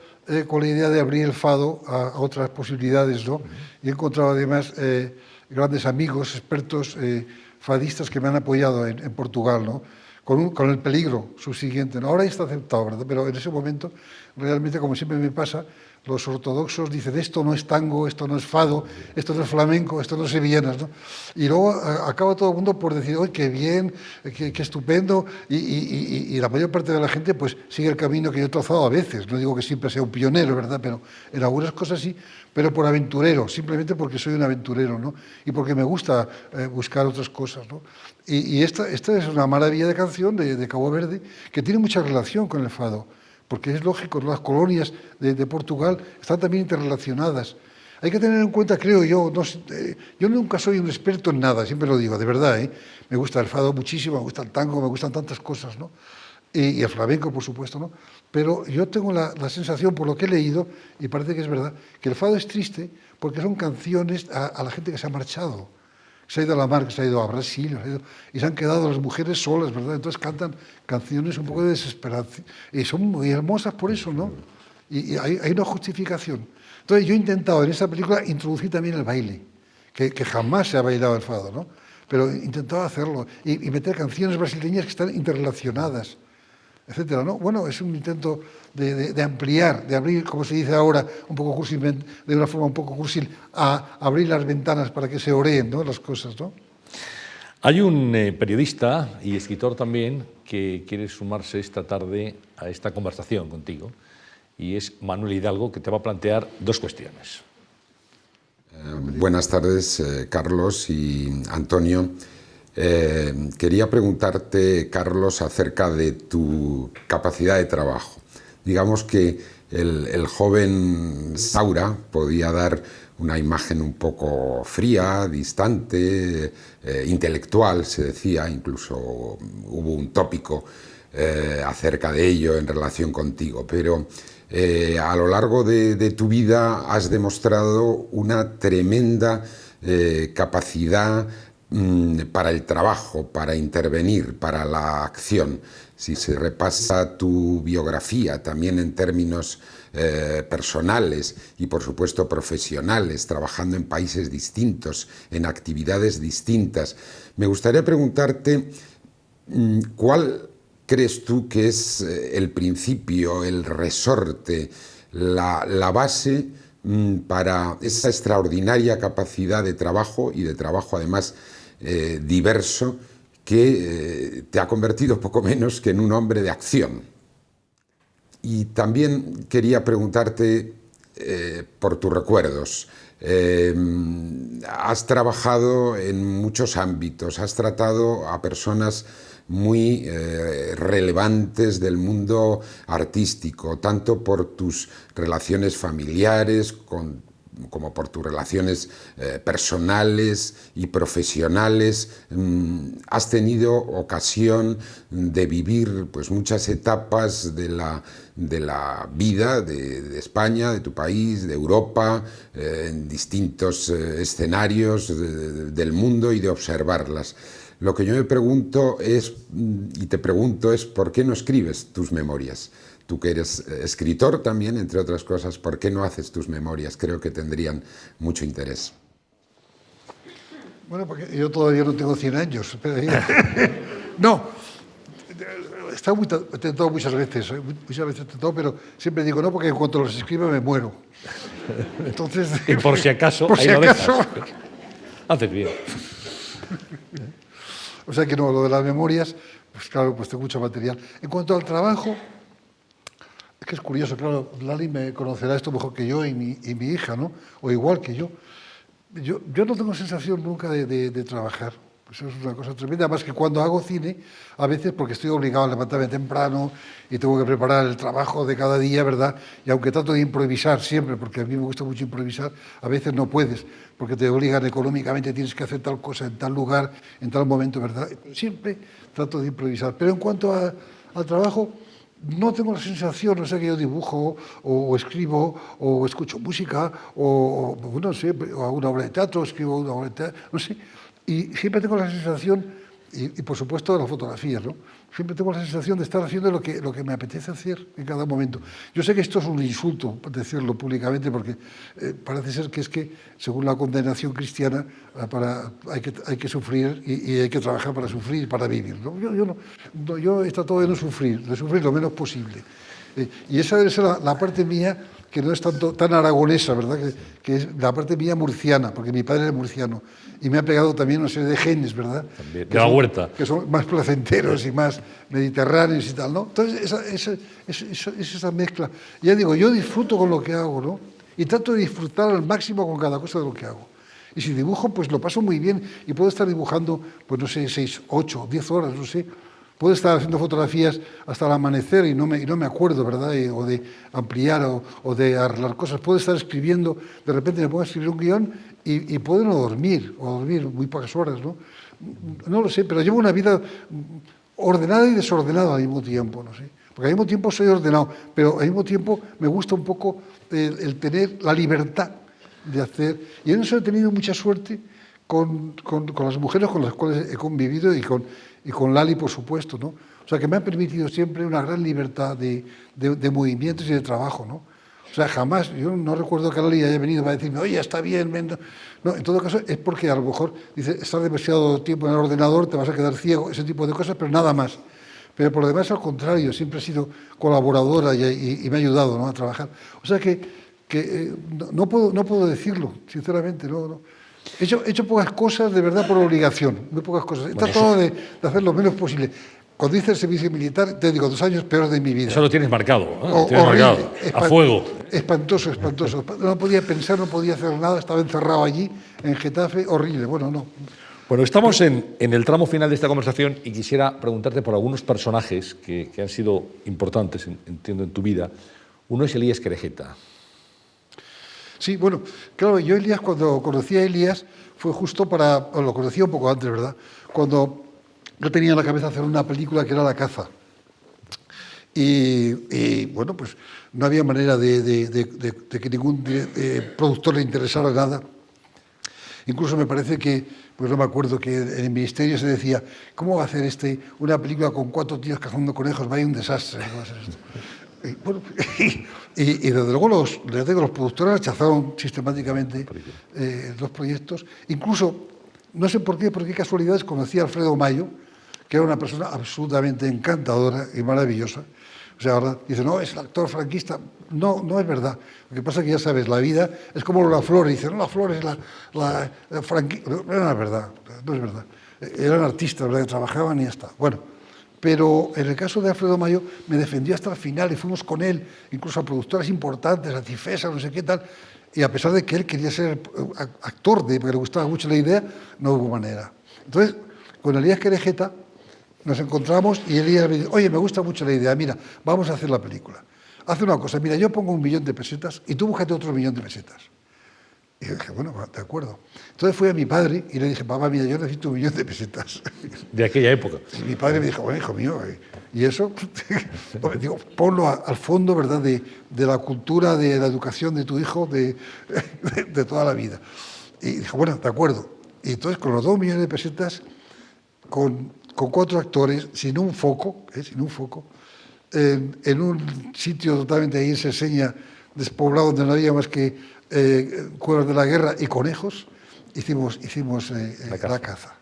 con la idea de abrir el fado a otras posibilidades, ¿no? Y he encontrado además grandes amigos, expertos fadistas que me han apoyado en Portugal, ¿no?, con el peligro subsiguiente, ¿no? Ahora ya está aceptado, ¿verdad? Pero en ese momento, realmente, como siempre me pasa, los ortodoxos dicen esto no es tango, esto no es fado, esto no es flamenco, esto no es sevillanas, ¿no? Y luego acaba todo el mundo por decir, ¡ay, qué bien, qué estupendo! Y la mayor parte de la gente pues sigue el camino que yo he trazado a veces. No digo que siempre sea un pionero, ¿verdad? Pero en algunas cosas sí, pero por aventurero, simplemente porque soy un aventurero, ¿no? Y porque me gusta buscar otras cosas, ¿no? Y esta es una maravilla de canción de Cabo Verde que tiene mucha relación con el fado. Porque es lógico, las colonias de Portugal están también interrelacionadas. Hay que tener en cuenta, creo yo, yo nunca soy un experto en nada, siempre lo digo, de verdad, ¿eh? Me gusta el fado muchísimo, me gusta el tango, me gustan tantas cosas, ¿no? Y el flamenco, por supuesto, ¿no? Pero yo tengo la sensación, por lo que he leído, y parece que es verdad, que el fado es triste porque son canciones a la gente que se ha marchado. Se ha ido a la mar, que se ha ido a Brasil, y se han quedado las mujeres solas, ¿verdad? Entonces cantan canciones un poco de desesperación. Y son muy hermosas por eso, ¿no? Y hay una justificación. Entonces yo he intentado en esta película introducir también el baile, que jamás se ha bailado el fado, ¿no? Pero he intentado hacerlo y meter canciones brasileñas que están interrelacionadas, etcétera, ¿no? Bueno, es un intento de ampliar, de abrir, como se dice ahora, un poco cursil, de una forma un poco cursil, a abrir las ventanas para que se oreen, ¿no?, las cosas, ¿no? Hay un periodista y escritor también que quiere sumarse esta tarde a esta conversación contigo, y es Manuel Hidalgo, que te va a plantear dos cuestiones. Buenas tardes, Carlos y Antonio. Quería preguntarte, Carlos, acerca de tu capacidad de trabajo. Digamos que el joven Saura podía dar una imagen un poco fría, distante, intelectual, se decía, incluso hubo un tópico acerca de ello en relación contigo, pero a lo largo de tu vida has demostrado una tremenda capacidad para el trabajo, para intervenir, para la acción. Si se repasa tu biografía también en términos personales y por supuesto profesionales, trabajando en países distintos, en actividades distintas, me gustaría preguntarte ¿cuál crees tú que es el principio, el resorte, la base para esa extraordinaria capacidad de trabajo, y de trabajo además diverso, que te ha convertido poco menos que en un hombre de acción? Y también quería preguntarte por tus recuerdos. Has trabajado en muchos ámbitos, has tratado a personas muy relevantes del mundo artístico, tanto por tus relaciones familiares como por tus relaciones personales y profesionales. Has tenido ocasión de vivir pues muchas etapas de la vida de España, de tu país, de Europa, en distintos escenarios del mundo, y de observarlas. Lo que yo me pregunto es, y te pregunto, es ¿por qué no escribes tus memorias? Tú que eres escritor también, entre otras cosas, ¿por qué no haces tus memorias? Creo que tendrían mucho interés. Bueno, porque yo todavía no tengo 100 años. No, he tentado muchas veces, pero siempre digo no, porque en cuanto los escriba me muero. Entonces, y por si acaso, por si acaso. Haces bien. O sea que no, lo de las memorias, pues claro, pues tengo mucho material. En cuanto al trabajo, es que es curioso, claro, Lali me conocerá esto mejor que yo y mi hija, ¿no? O igual que yo. Yo no tengo sensación nunca de trabajar. Eso es una cosa tremenda. Además que cuando hago cine, a veces porque estoy obligado a levantarme temprano y tengo que preparar el trabajo de cada día, ¿verdad? Y aunque trato de improvisar siempre, porque a mí me gusta mucho improvisar, a veces no puedes, porque te obligan económicamente, tienes que hacer tal cosa en tal lugar, en tal momento, ¿verdad? Siempre trato de improvisar. Pero en cuanto al trabajo, no tengo la sensación, no sé, que yo dibujo o escribo o escucho música o no sé, o hago una obra de teatro, escribo una obra de teatro, no sé. Y siempre tengo la sensación Y por supuesto la fotografía, ¿no? Siempre tengo la sensación de estar haciendo lo que me apetece hacer en cada momento. Yo sé que esto es un insulto decirlo públicamente porque parece ser que es que, según la condenación cristiana, hay que sufrir y hay que trabajar para sufrir y para vivir, ¿no? Yo he tratado de no sufrir lo menos posible. Y esa debe ser la parte mía que no es tan aragonesa, ¿verdad? Que es la parte mía murciana, porque mi padre era murciano. Y me ha pegado también una serie de genes, ¿verdad? También, de la huerta. Que son más placenteros y más mediterráneos y tal, ¿no? Entonces, esa mezcla. Ya digo, yo disfruto con lo que hago, ¿no? Y trato de disfrutar al máximo con cada cosa de lo que hago. Y si dibujo, pues lo paso muy bien y puedo estar dibujando, pues no sé, 6, 8, 10 horas, no sé. Puedo estar haciendo fotografías hasta el amanecer y no me acuerdo, ¿verdad? O de ampliar o de arreglar cosas. Puedo estar escribiendo, de repente me pongo a escribir un guión y puedo no dormir, o dormir muy pocas horas, ¿no? No lo sé, pero llevo una vida ordenada y desordenada al mismo tiempo, no sé. Porque al mismo tiempo soy ordenado, pero al mismo tiempo me gusta un poco el tener la libertad de hacer. Y en eso he tenido mucha suerte con las mujeres con las cuales he convivido y con Lali, por supuesto, ¿no? O sea, que me ha permitido siempre una gran libertad de movimientos y de trabajo, ¿no? O sea, jamás, yo no recuerdo que Lali haya venido para decirme, oye, está bien, ven. No, en todo caso es porque a lo mejor dice, estás demasiado tiempo en el ordenador, te vas a quedar ciego, ese tipo de cosas, pero nada más. Pero por lo demás, al contrario, siempre he sido colaboradora y me ha ayudado, ¿no?, a trabajar. O sea que no puedo decirlo, sinceramente, no. He hecho pocas cosas de verdad por obligación, muy pocas cosas. He tratado de hacer lo menos posible. Cuando hice el servicio militar, te digo, 2 años peores de mi vida. Eso lo tienes marcado, ¿eh? Horrible, a fuego. Espantoso. No podía pensar, no podía hacer nada, estaba encerrado allí, en Getafe, horrible. Bueno, no. Bueno, estamos en el tramo final de esta conversación y quisiera preguntarte por algunos personajes que han sido importantes, entiendo, en tu vida. Uno es Elías Querejeta. Sí, bueno, claro, yo Elías, cuando conocí a Elías, fue justo lo conocí un poco antes, ¿verdad? Cuando yo tenía en la cabeza hacer una película que era La caza. Y bueno, pues no había manera de que ningún productor le interesara nada. Incluso me parece que, pues no me acuerdo, que en el ministerio se decía, ¿cómo va a hacer una película con 4 tíos cazando conejos? Vaya un desastre, ¿cómo va a ser esto? Y desde luego los productores rechazaron sistemáticamente los proyectos. Incluso, no sé por qué casualidades, conocí a Alfredo Mayo, que era una persona absolutamente encantadora y maravillosa. O sea, ahora dice, no, es el actor franquista. No es verdad. Lo que pasa es que ya sabes, la vida es como la Flores. Dice, no, la Flores es la franquista. No es verdad, no es verdad. Eran artistas, ¿verdad?, que trabajaban y ya está. Bueno. Pero en el caso de Alfredo Mayo me defendió hasta el final y fuimos con él, incluso a productoras importantes, a Cifesa, no sé qué tal, y a pesar de que él quería ser actor, porque le gustaba mucho la idea, no hubo manera. Entonces, con Elías Querejeta nos encontramos y Elías me dice, oye, me gusta mucho la idea, mira, vamos a hacer la película. Haz una cosa, mira, yo pongo 1 millón de pesetas y tú búscate otro 1 millón de pesetas. Y yo dije, bueno, de acuerdo. Entonces fui a mi padre y le dije, papá, mira, yo necesito 1 millón de pesetas. De aquella época. Y mi padre me dijo, bueno, hijo mío, y eso, digo, ponlo al fondo, ¿verdad?, de la cultura, de la educación de tu hijo, de toda la vida. Y dijo, bueno, de acuerdo. Y entonces, con los 2 millones de pesetas, con 4 actores, sin un foco, en un sitio totalmente ahí en Seseña, despoblado, donde no había más que cuervos de la guerra y conejos, hicimos la caza.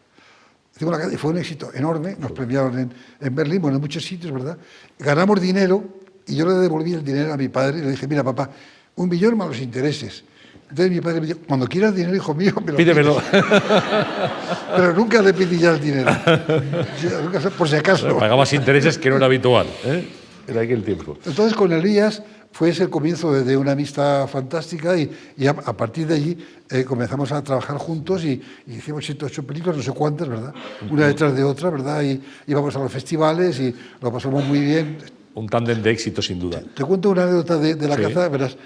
Hicimos la caza y fue un éxito enorme, nos premiaron en Berlín, bueno, en muchos sitios, ¿verdad? Ganamos dinero y yo le devolví el dinero a mi padre y le dije, mira, papá, 1 millón más los intereses. Entonces mi padre me dijo, cuando quieras dinero, hijo mío, me lo pídemelo. Pero nunca le pedí ya el dinero, por si acaso. Pagabas intereses que no era habitual, ¿eh? En aquel tiempo. Entonces con Elías fue ese el comienzo de una amistad fantástica y a partir de allí comenzamos a trabajar juntos y hicimos 7 o 8 películas, no sé cuántas, ¿verdad? Una detrás de otra, ¿verdad? Y íbamos a los festivales y lo pasamos muy bien. Un tándem de éxito, sin duda. Te cuento una anécdota de la caza, verás.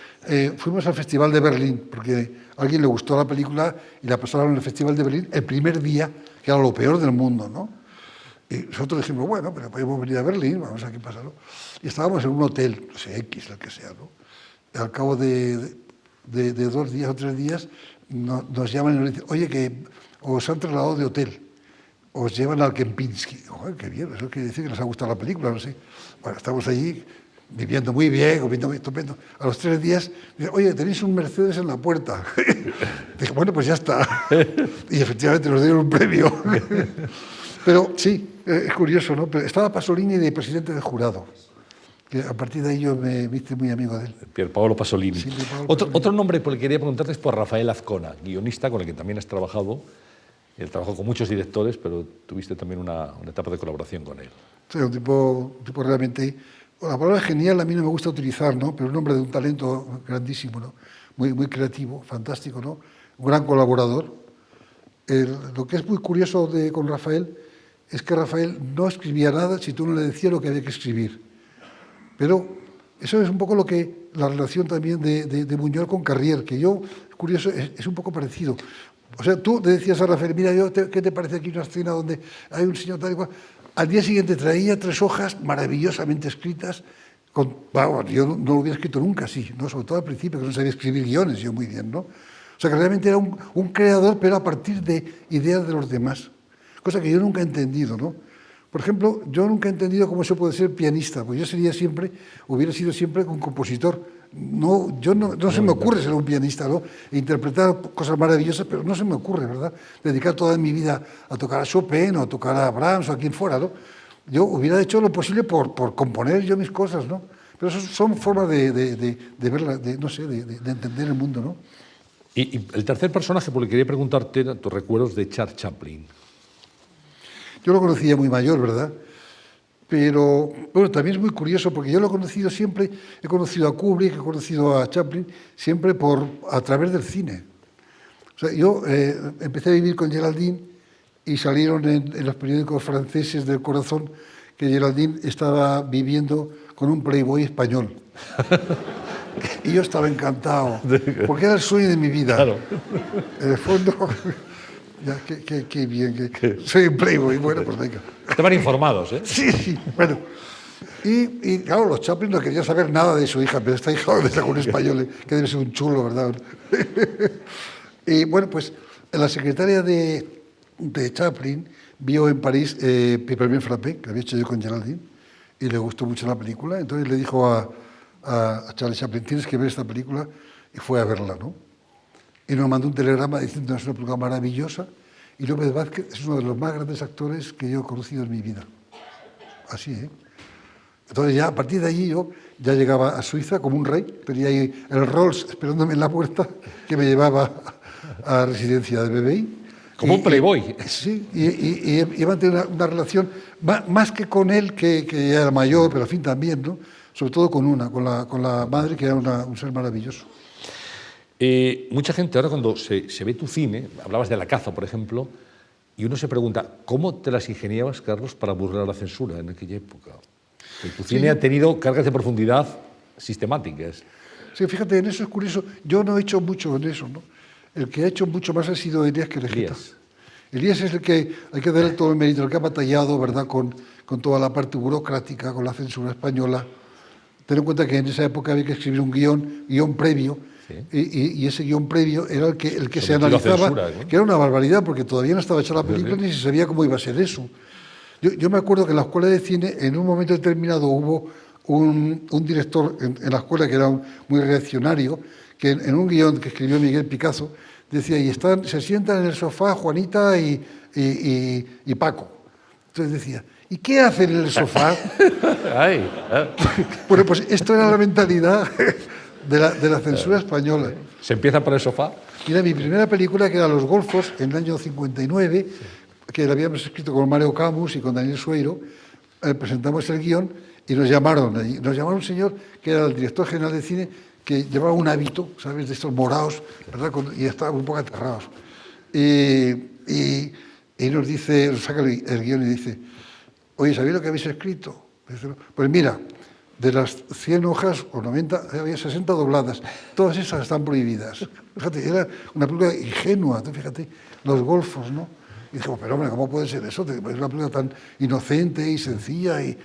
Fuimos al Festival de Berlín porque a alguien le gustó la película y la pasaron en el Festival de Berlín el primer día, que era lo peor del mundo, ¿no? Y nosotros dijimos, bueno, pero podemos venir a Berlín, vamos a ver qué pasa, ¿no? Y estábamos en un hotel, no sé, X, lo que sea, ¿no? Y al cabo de 2 días o 3 días nos llaman y nos dicen, oye, que os han trasladado de hotel. os llevan al Kempinski. Joder, qué bien, eso quiere decir que les ha gustado la película, no sé. Bueno, estamos allí viviendo muy bien, comiendo muy estupendo. A los 3 días, dice, oye, tenéis un Mercedes en la puerta. Dije, bueno, pues ya está. Y efectivamente nos dieron un premio. Pero sí, es curioso, ¿no? Pero estaba Pasolini de presidente del jurado, que a partir de ahí yo me hice muy amigo de él. Pierpaolo Pasolini. Sí, Pierpaolo Otro Pasolini. nombre por el que quería preguntarte es por Rafael Azcona, guionista con el que también has trabajado. Él trabajó con muchos directores, pero tuviste también una etapa de colaboración con él. Sí, un tipo realmente... Bueno, la palabra genial a mí no me gusta utilizar, ¿no? Pero un hombre de un talento grandísimo, ¿no? Muy creativo, fantástico, ¿no? Un gran colaborador. Lo que es muy curioso con Rafael es que Rafael no escribía nada si tú no le decías lo que había que escribir. Pero eso es un poco la relación también de Buñuel con Carrier, que yo, es curioso, es un poco parecido. O sea, tú le decías a Rafael, mira, ¿qué te parece aquí una escena donde hay un señor tal y cual? Al día siguiente traía 3 hojas maravillosamente escritas. Yo no lo hubiera escrito nunca así, ¿no? Sobre todo al principio, que no sabía escribir guiones, yo muy bien, ¿no? O sea, que realmente era un creador, pero a partir de ideas de los demás. Cosa que yo nunca he entendido, ¿no? Por ejemplo, yo nunca he entendido cómo se puede ser pianista, pues yo hubiera sido siempre un compositor. No se me ocurre ser un pianista, ¿no? E interpretar cosas maravillosas, pero no se me ocurre, ¿verdad? Dedicar toda mi vida a tocar a Chopin o a tocar a Brahms o a quien fuera, ¿no? Yo hubiera hecho lo posible por componer yo mis cosas, ¿no? Pero eso son formas de verla, no sé, de entender el mundo, ¿no? Y el tercer personaje por el que quería preguntarte era tus recuerdos de Charles Chaplin. Yo lo conocía muy mayor, ¿verdad? Pero, bueno, también es muy curioso porque yo lo he conocido siempre, he conocido a Kubrick, he conocido a Chaplin, siempre a través del cine. O sea, yo empecé a vivir con Geraldine y salieron en los periódicos franceses del corazón que Geraldine estaba viviendo con un playboy español. Y yo estaba encantado, porque era el sueño de mi vida. Claro. En el fondo... Ya, qué bien, soy un playboy, bueno, pues venga. Estaban informados, ¿eh? Sí, bueno. Y claro, los Chaplin no querían saber nada de su hija, pero esta hija de un español, que debe ser un chulo, ¿verdad? Y bueno, pues la secretaria de Chaplin vio en París Peppermint Frappé, que había hecho yo con Geraldine, y le gustó mucho la película, entonces le dijo a Charles Chaplin, tienes que ver esta película, y fue a verla, ¿no? Y nos mandó un telegrama diciendo que es una película maravillosa y López Vázquez es uno de los más grandes actores que yo he conocido en mi vida. Así, ¿eh? Entonces ya a partir de allí yo ya llegaba a Suiza como un rey, tenía ahí el Rolls esperándome en la puerta que me llevaba a la residencia de BBI. Como un playboy. Sí, y he mantenido una relación, más que con él, que ya era mayor, pero al fin también, ¿no? Sobre todo con la madre, que era un ser maravilloso. Mucha gente ahora cuando se ve tu cine, hablabas de La caza, por ejemplo, y uno se pregunta, ¿cómo te las ingeniabas, Carlos, para burlar la censura en aquella época? Que tu cine ha tenido cargas de profundidad sistemáticas. Sí, fíjate, en eso es curioso. Yo no he hecho mucho en eso, ¿no? El que ha hecho mucho más ha sido Elías Querejeta. Elías es el que hay que darle todo el mérito, el que ha batallado, ¿verdad?, con toda la parte burocrática, con la censura española. Ten en cuenta que en esa época había que escribir un guión previo. Y ese guión previo era el que se analizaba, censura, ¿no? Que era una barbaridad, porque todavía no estaba hecha la película ni se sabía cómo iba a ser eso. Yo me acuerdo que en la escuela de cine, en un momento determinado, hubo un director en la escuela que era muy reaccionario, que en un guión que escribió Miguel Picazo, decía, se sientan en el sofá Juanita y Paco. Entonces decía, ¿y qué hacen en el sofá? Bueno, pues esto era la mentalidad de la censura española. ¿Se empieza por el sofá? Mira, mi primera película, que era Los Golfos, en el año 59, que la habíamos escrito con Mario Camus y con Daniel Sueiro, presentamos el guión y nos llamaron un señor que era el director general de cine, que llevaba un hábito, ¿sabes?, de estos morados, ¿verdad?, y estaban un poco aterrados. Y nos dice, nos saca el guión y dice, oye, ¿sabéis lo que habéis escrito? Pues mira, de las 100 hojas, o 90, había 60 dobladas. Todas esas están prohibidas. Fíjate, era una película ingenua, fíjate, Los Golfos, ¿no? Y dijimos, pero hombre, ¿cómo puede ser eso? Es una película tan inocente y sencilla y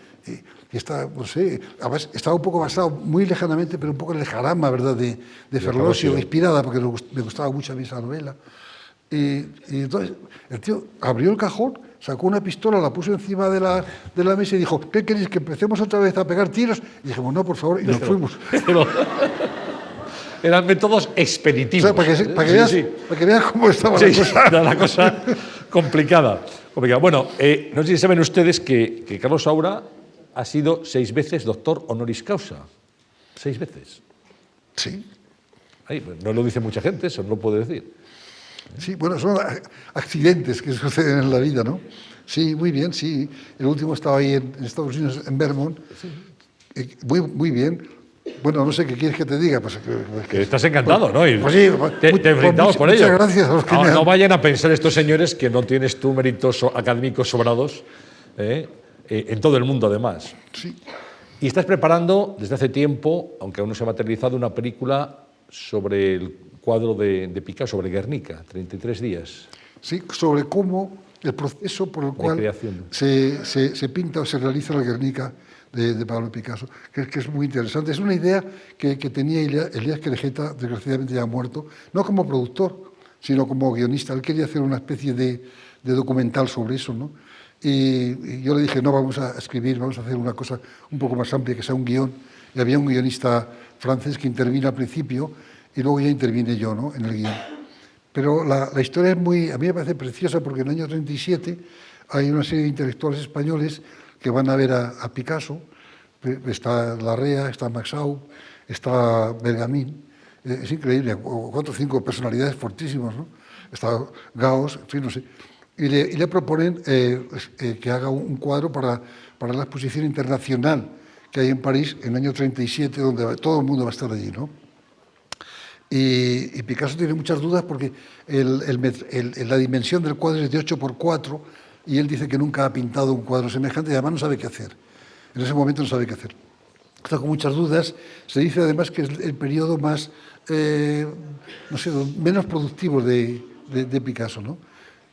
está, no sé, además estaba un poco basado muy lejanamente, pero un poco en el jarama, ¿verdad?, de Ferlosio, inspirada, porque me gustaba mucho a mí esa novela. Y entonces el tío abrió el cajón sacó una pistola, la puso encima de la mesa y dijo, ¿qué queréis, que empecemos otra vez a pegar tiros? Y dijimos, no, por favor, y nos fuimos. Eran métodos expeditivos. O sea, para que veas cómo estaba la cosa. Era la cosa complicada. Bueno, no sé si saben ustedes que Carlos Saura ha sido 6 veces doctor honoris causa. 6 veces. Sí. Ay, pues no lo dice mucha gente, eso no lo puede decir. Sí, bueno, son accidentes que suceden en la vida, ¿no? Sí, muy bien, sí. El último estaba ahí en Estados Unidos, en Vermont. Sí. Muy bien. Bueno, no sé qué quieres que te diga. Pues, que estás encantado, ¿no? Pues sí, te brindamos por ello. Muchas gracias a los que no vayan a pensar estos señores que no tienes tú méritos académicos sobrados, en todo el mundo además. Sí. Y estás preparando desde hace tiempo, aunque aún no se ha materializado, una película sobre el cuadro de Picasso, sobre Guernica, 33 días. Sí, sobre cómo el proceso por el cual se pinta o se realiza la Guernica de Pablo Picasso, que es muy interesante. Es una idea que tenía Elías Querejeta, desgraciadamente ya muerto, no como productor, sino como guionista. Él quería hacer una especie de documental sobre eso, ¿no? Y yo le dije, no, vamos a escribir, vamos a hacer una cosa un poco más amplia, que sea un guión. Y había un guionista francés que intervino al principio y luego ya intervine yo, ¿no?, en el guión. Pero la historia es muy, a mí me parece preciosa porque en el año 37 hay una serie de intelectuales españoles que van a ver a Picasso. Está Larrea, está Maxau, está Bergamín. Es increíble, 4 o 5 personalidades fortísimas, ¿no? Está Gauss, en fin, no sé. Y le proponen que haga un cuadro para la exposición internacional que hay en París en el año 37, donde todo el mundo va a estar allí, ¿no? Y Picasso tiene muchas dudas porque la dimensión del cuadro es de 8x4 y él dice que nunca ha pintado un cuadro semejante y además no sabe qué hacer. En ese momento no sabe qué hacer. Está con muchas dudas. Se dice además que es el periodo más, no sé, menos productivo de Picasso, ¿no?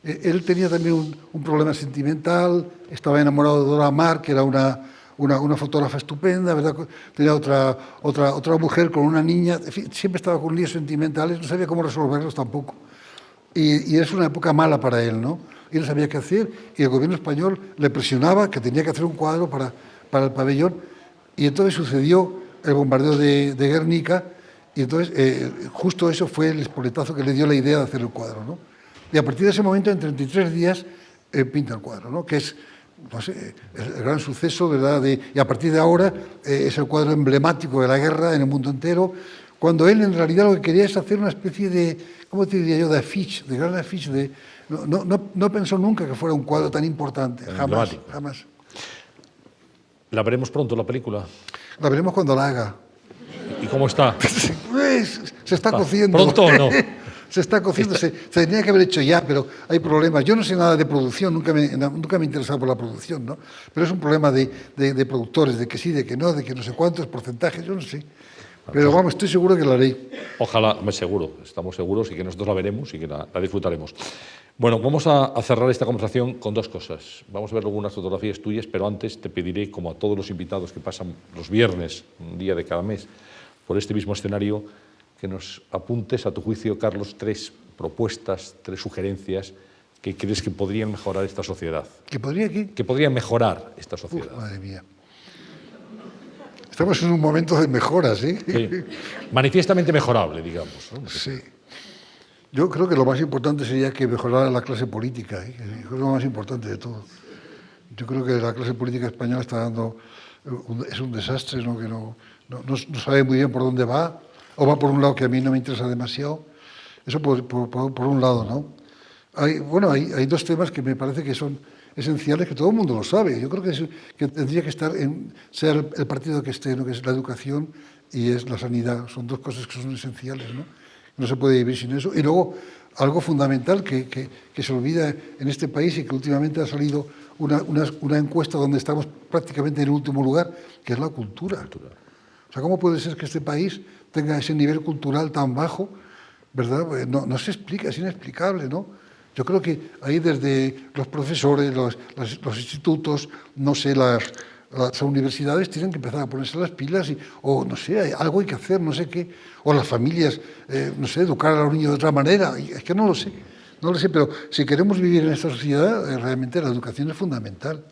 Él tenía también un problema sentimental, estaba enamorado de Dora Maar, que era una fotógrafa estupenda, ¿verdad? Tenía otra mujer con una niña, en fin, siempre estaba con líos sentimentales, no sabía cómo resolverlos tampoco. Y es una época mala para él, ¿no? Y no sabía qué hacer, y el gobierno español le presionaba que tenía que hacer un cuadro para el pabellón, y entonces sucedió el bombardeo de Guernica, y entonces justo eso fue el espoletazo que le dio la idea de hacer el cuadro, ¿no? Y a partir de ese momento, en 33 días, pinta el cuadro, ¿no? Que es, no sé, el gran suceso, ¿verdad? Y a partir de ahora es el cuadro emblemático de la guerra en el mundo entero, cuando él en realidad lo que quería es hacer una especie de, ¿cómo te diría yo?, de afiche, de gran afiche. No pensó nunca que fuera un cuadro tan importante, jamás. ¿La veremos pronto, la película? La veremos cuando la haga. ¿Y cómo está? Pues, se está cociendo. ¿Pronto o no? Se está cociendo, se tenía que haber hecho ya, pero hay problemas. Yo no sé nada de producción, nunca me he interesado por la producción, ¿no? Pero es un problema de productores, de que sí, de que no sé cuántos porcentajes, yo no sé. Pero vamos, estoy seguro que la haré. Ojalá, seguro, estamos seguros y que nosotros la veremos y que la disfrutaremos. Bueno, vamos a cerrar esta conversación con 2 cosas. Vamos a ver luego unas fotografías tuyas, pero antes te pediré, como a todos los invitados que pasan los viernes, un día de cada mes, por este mismo escenario, que nos apuntes, a tu juicio, Carlos, 3 propuestas, 3 sugerencias que crees que podrían mejorar esta sociedad. ¿Que podría qué? Que podrían mejorar esta sociedad. Madre mía. Estamos en un momento de mejoras, ¿eh? Sí. Manifiestamente mejorable, digamos, ¿no? Sí. Yo creo que lo más importante sería que mejorara la clase política, ¿eh? Es lo más importante de todo. Yo creo que la clase política española está dando... Es un desastre, ¿no? Que no sabe muy bien por dónde va, o va por un lado que a mí no me interesa demasiado. Eso por un lado, ¿no? Hay 2 temas que me parece que son esenciales, que todo el mundo lo sabe. Yo creo que tendría que estar sea el partido que esté, ¿no? Que es la educación y es la sanidad. Son 2 cosas que son esenciales, ¿no? No se puede vivir sin eso. Y luego, algo fundamental que se olvida en este país y que últimamente ha salido una encuesta donde estamos prácticamente en el último lugar, que es la cultura. O sea, ¿cómo puede ser que este país tenga ese nivel cultural tan bajo? ¿Verdad? No se explica, es inexplicable, ¿no? Yo creo que ahí desde los profesores, los institutos, no sé, las universidades tienen que empezar a ponerse las pilas o no sé, algo hay que hacer, no sé qué. O las familias, no sé, educar a los niños de otra manera. Es que no lo sé. No lo sé, pero si queremos vivir en esta sociedad, realmente la educación es fundamental.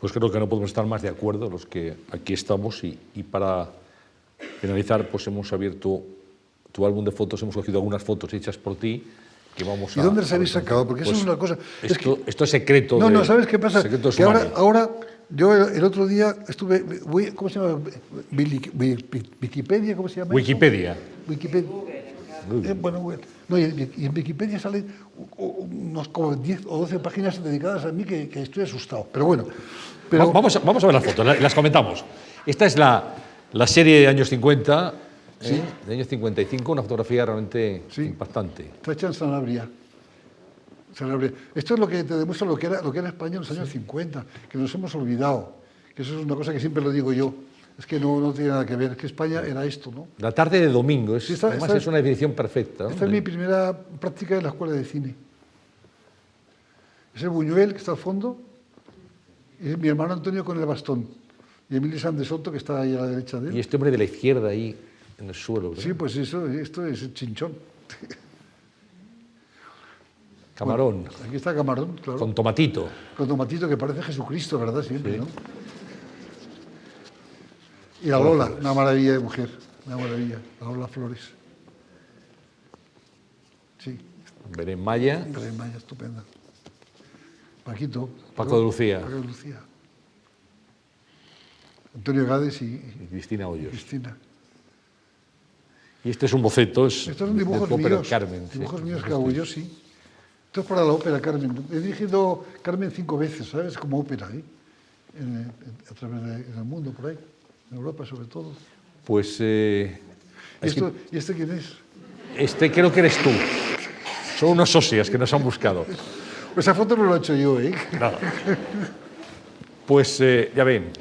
Pues creo que no podemos estar más de acuerdo los que aquí estamos y para finalizar pues hemos abierto tu álbum de fotos, hemos cogido algunas fotos hechas por ti que vamos a... ¿Y dónde las habéis sacado? Porque pues eso es una cosa... Esto es secreto. No, ¿sabes qué pasa? Secreto Que ahora yo el otro día estuve... ¿Cómo se llama? ¿Wikipedia? ¿Cómo se llama? Wikipedia. Wikipedia. Bueno, no, y en Wikipedia salen unos como 10 o 12 páginas dedicadas a mí que estoy asustado. Pero bueno. Vamos a ver las fotos, las comentamos. Esta es la serie de años 50, ¿Sí? de años 55, una fotografía realmente Sí. impactante. Está hecha en Sanabria. Esto es lo que te demuestra lo que era España en los años 50, que nos hemos olvidado. Que eso es una cosa que siempre lo digo yo. Es que no tiene nada que ver, es que España era esto, ¿no? La tarde de domingo, Sí, además es una definición perfecta, ¿no? Esta es mi primera práctica en la escuela de cine. Es el Buñuel, que está al fondo, y es mi hermano Antonio con el bastón, y Emilio San de Soto, que está ahí a la derecha de él. Y este hombre de la izquierda ahí en el suelo, ¿verdad? Sí, pues esto es el chinchón. Camarón, Bueno, aquí está Camarón, claro. con tomatito. Con tomatito, que parece Jesucristo, ¿verdad? Siempre, sí. ¿No? Y la Lola, una maravilla de mujer, una maravilla, la Lola Flores. Sí, Belén Maya, Belén Maya, estupenda. Paquito. Paco de Lucía. Paco de Lucía. Antonio Gades y y Cristina Hoyos. Cristina. Y este es un boceto, Estos son dibujos de ópera míos. Carmen. sí. Dibujos míos que hago yo, sí. Esto es para la ópera Carmen. He dirigido Carmen 5 veces, ¿sabes? Como ópera, ¿eh? A través del mundo, por ahí. En Europa, sobre todo. Pues ¿Y este quién es? este creo que eres tú. Son unos socios que nos han buscado. Pues esa foto no la he hecho yo, ¿eh? Nada. Pues ya ven,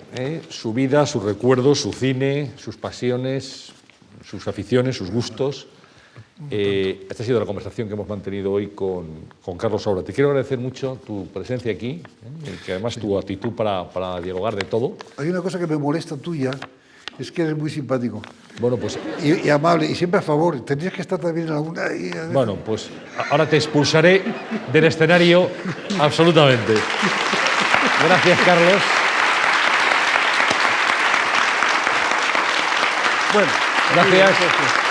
su vida, sus recuerdos, su cine, sus pasiones, sus aficiones, sus gustos. Esta ha sido la conversación que hemos mantenido hoy con Carlos Saura. Te quiero agradecer mucho tu presencia aquí, y que además tu actitud para dialogar de todo. Hay una cosa que me molesta tuya, es que eres muy simpático. Bueno, pues, Y amable, y siempre a favor. Tendrías que estar también en alguna... bueno, pues ahora te expulsaré del escenario absolutamente. Gracias, Carlos. Bueno, Gracias. Gracias.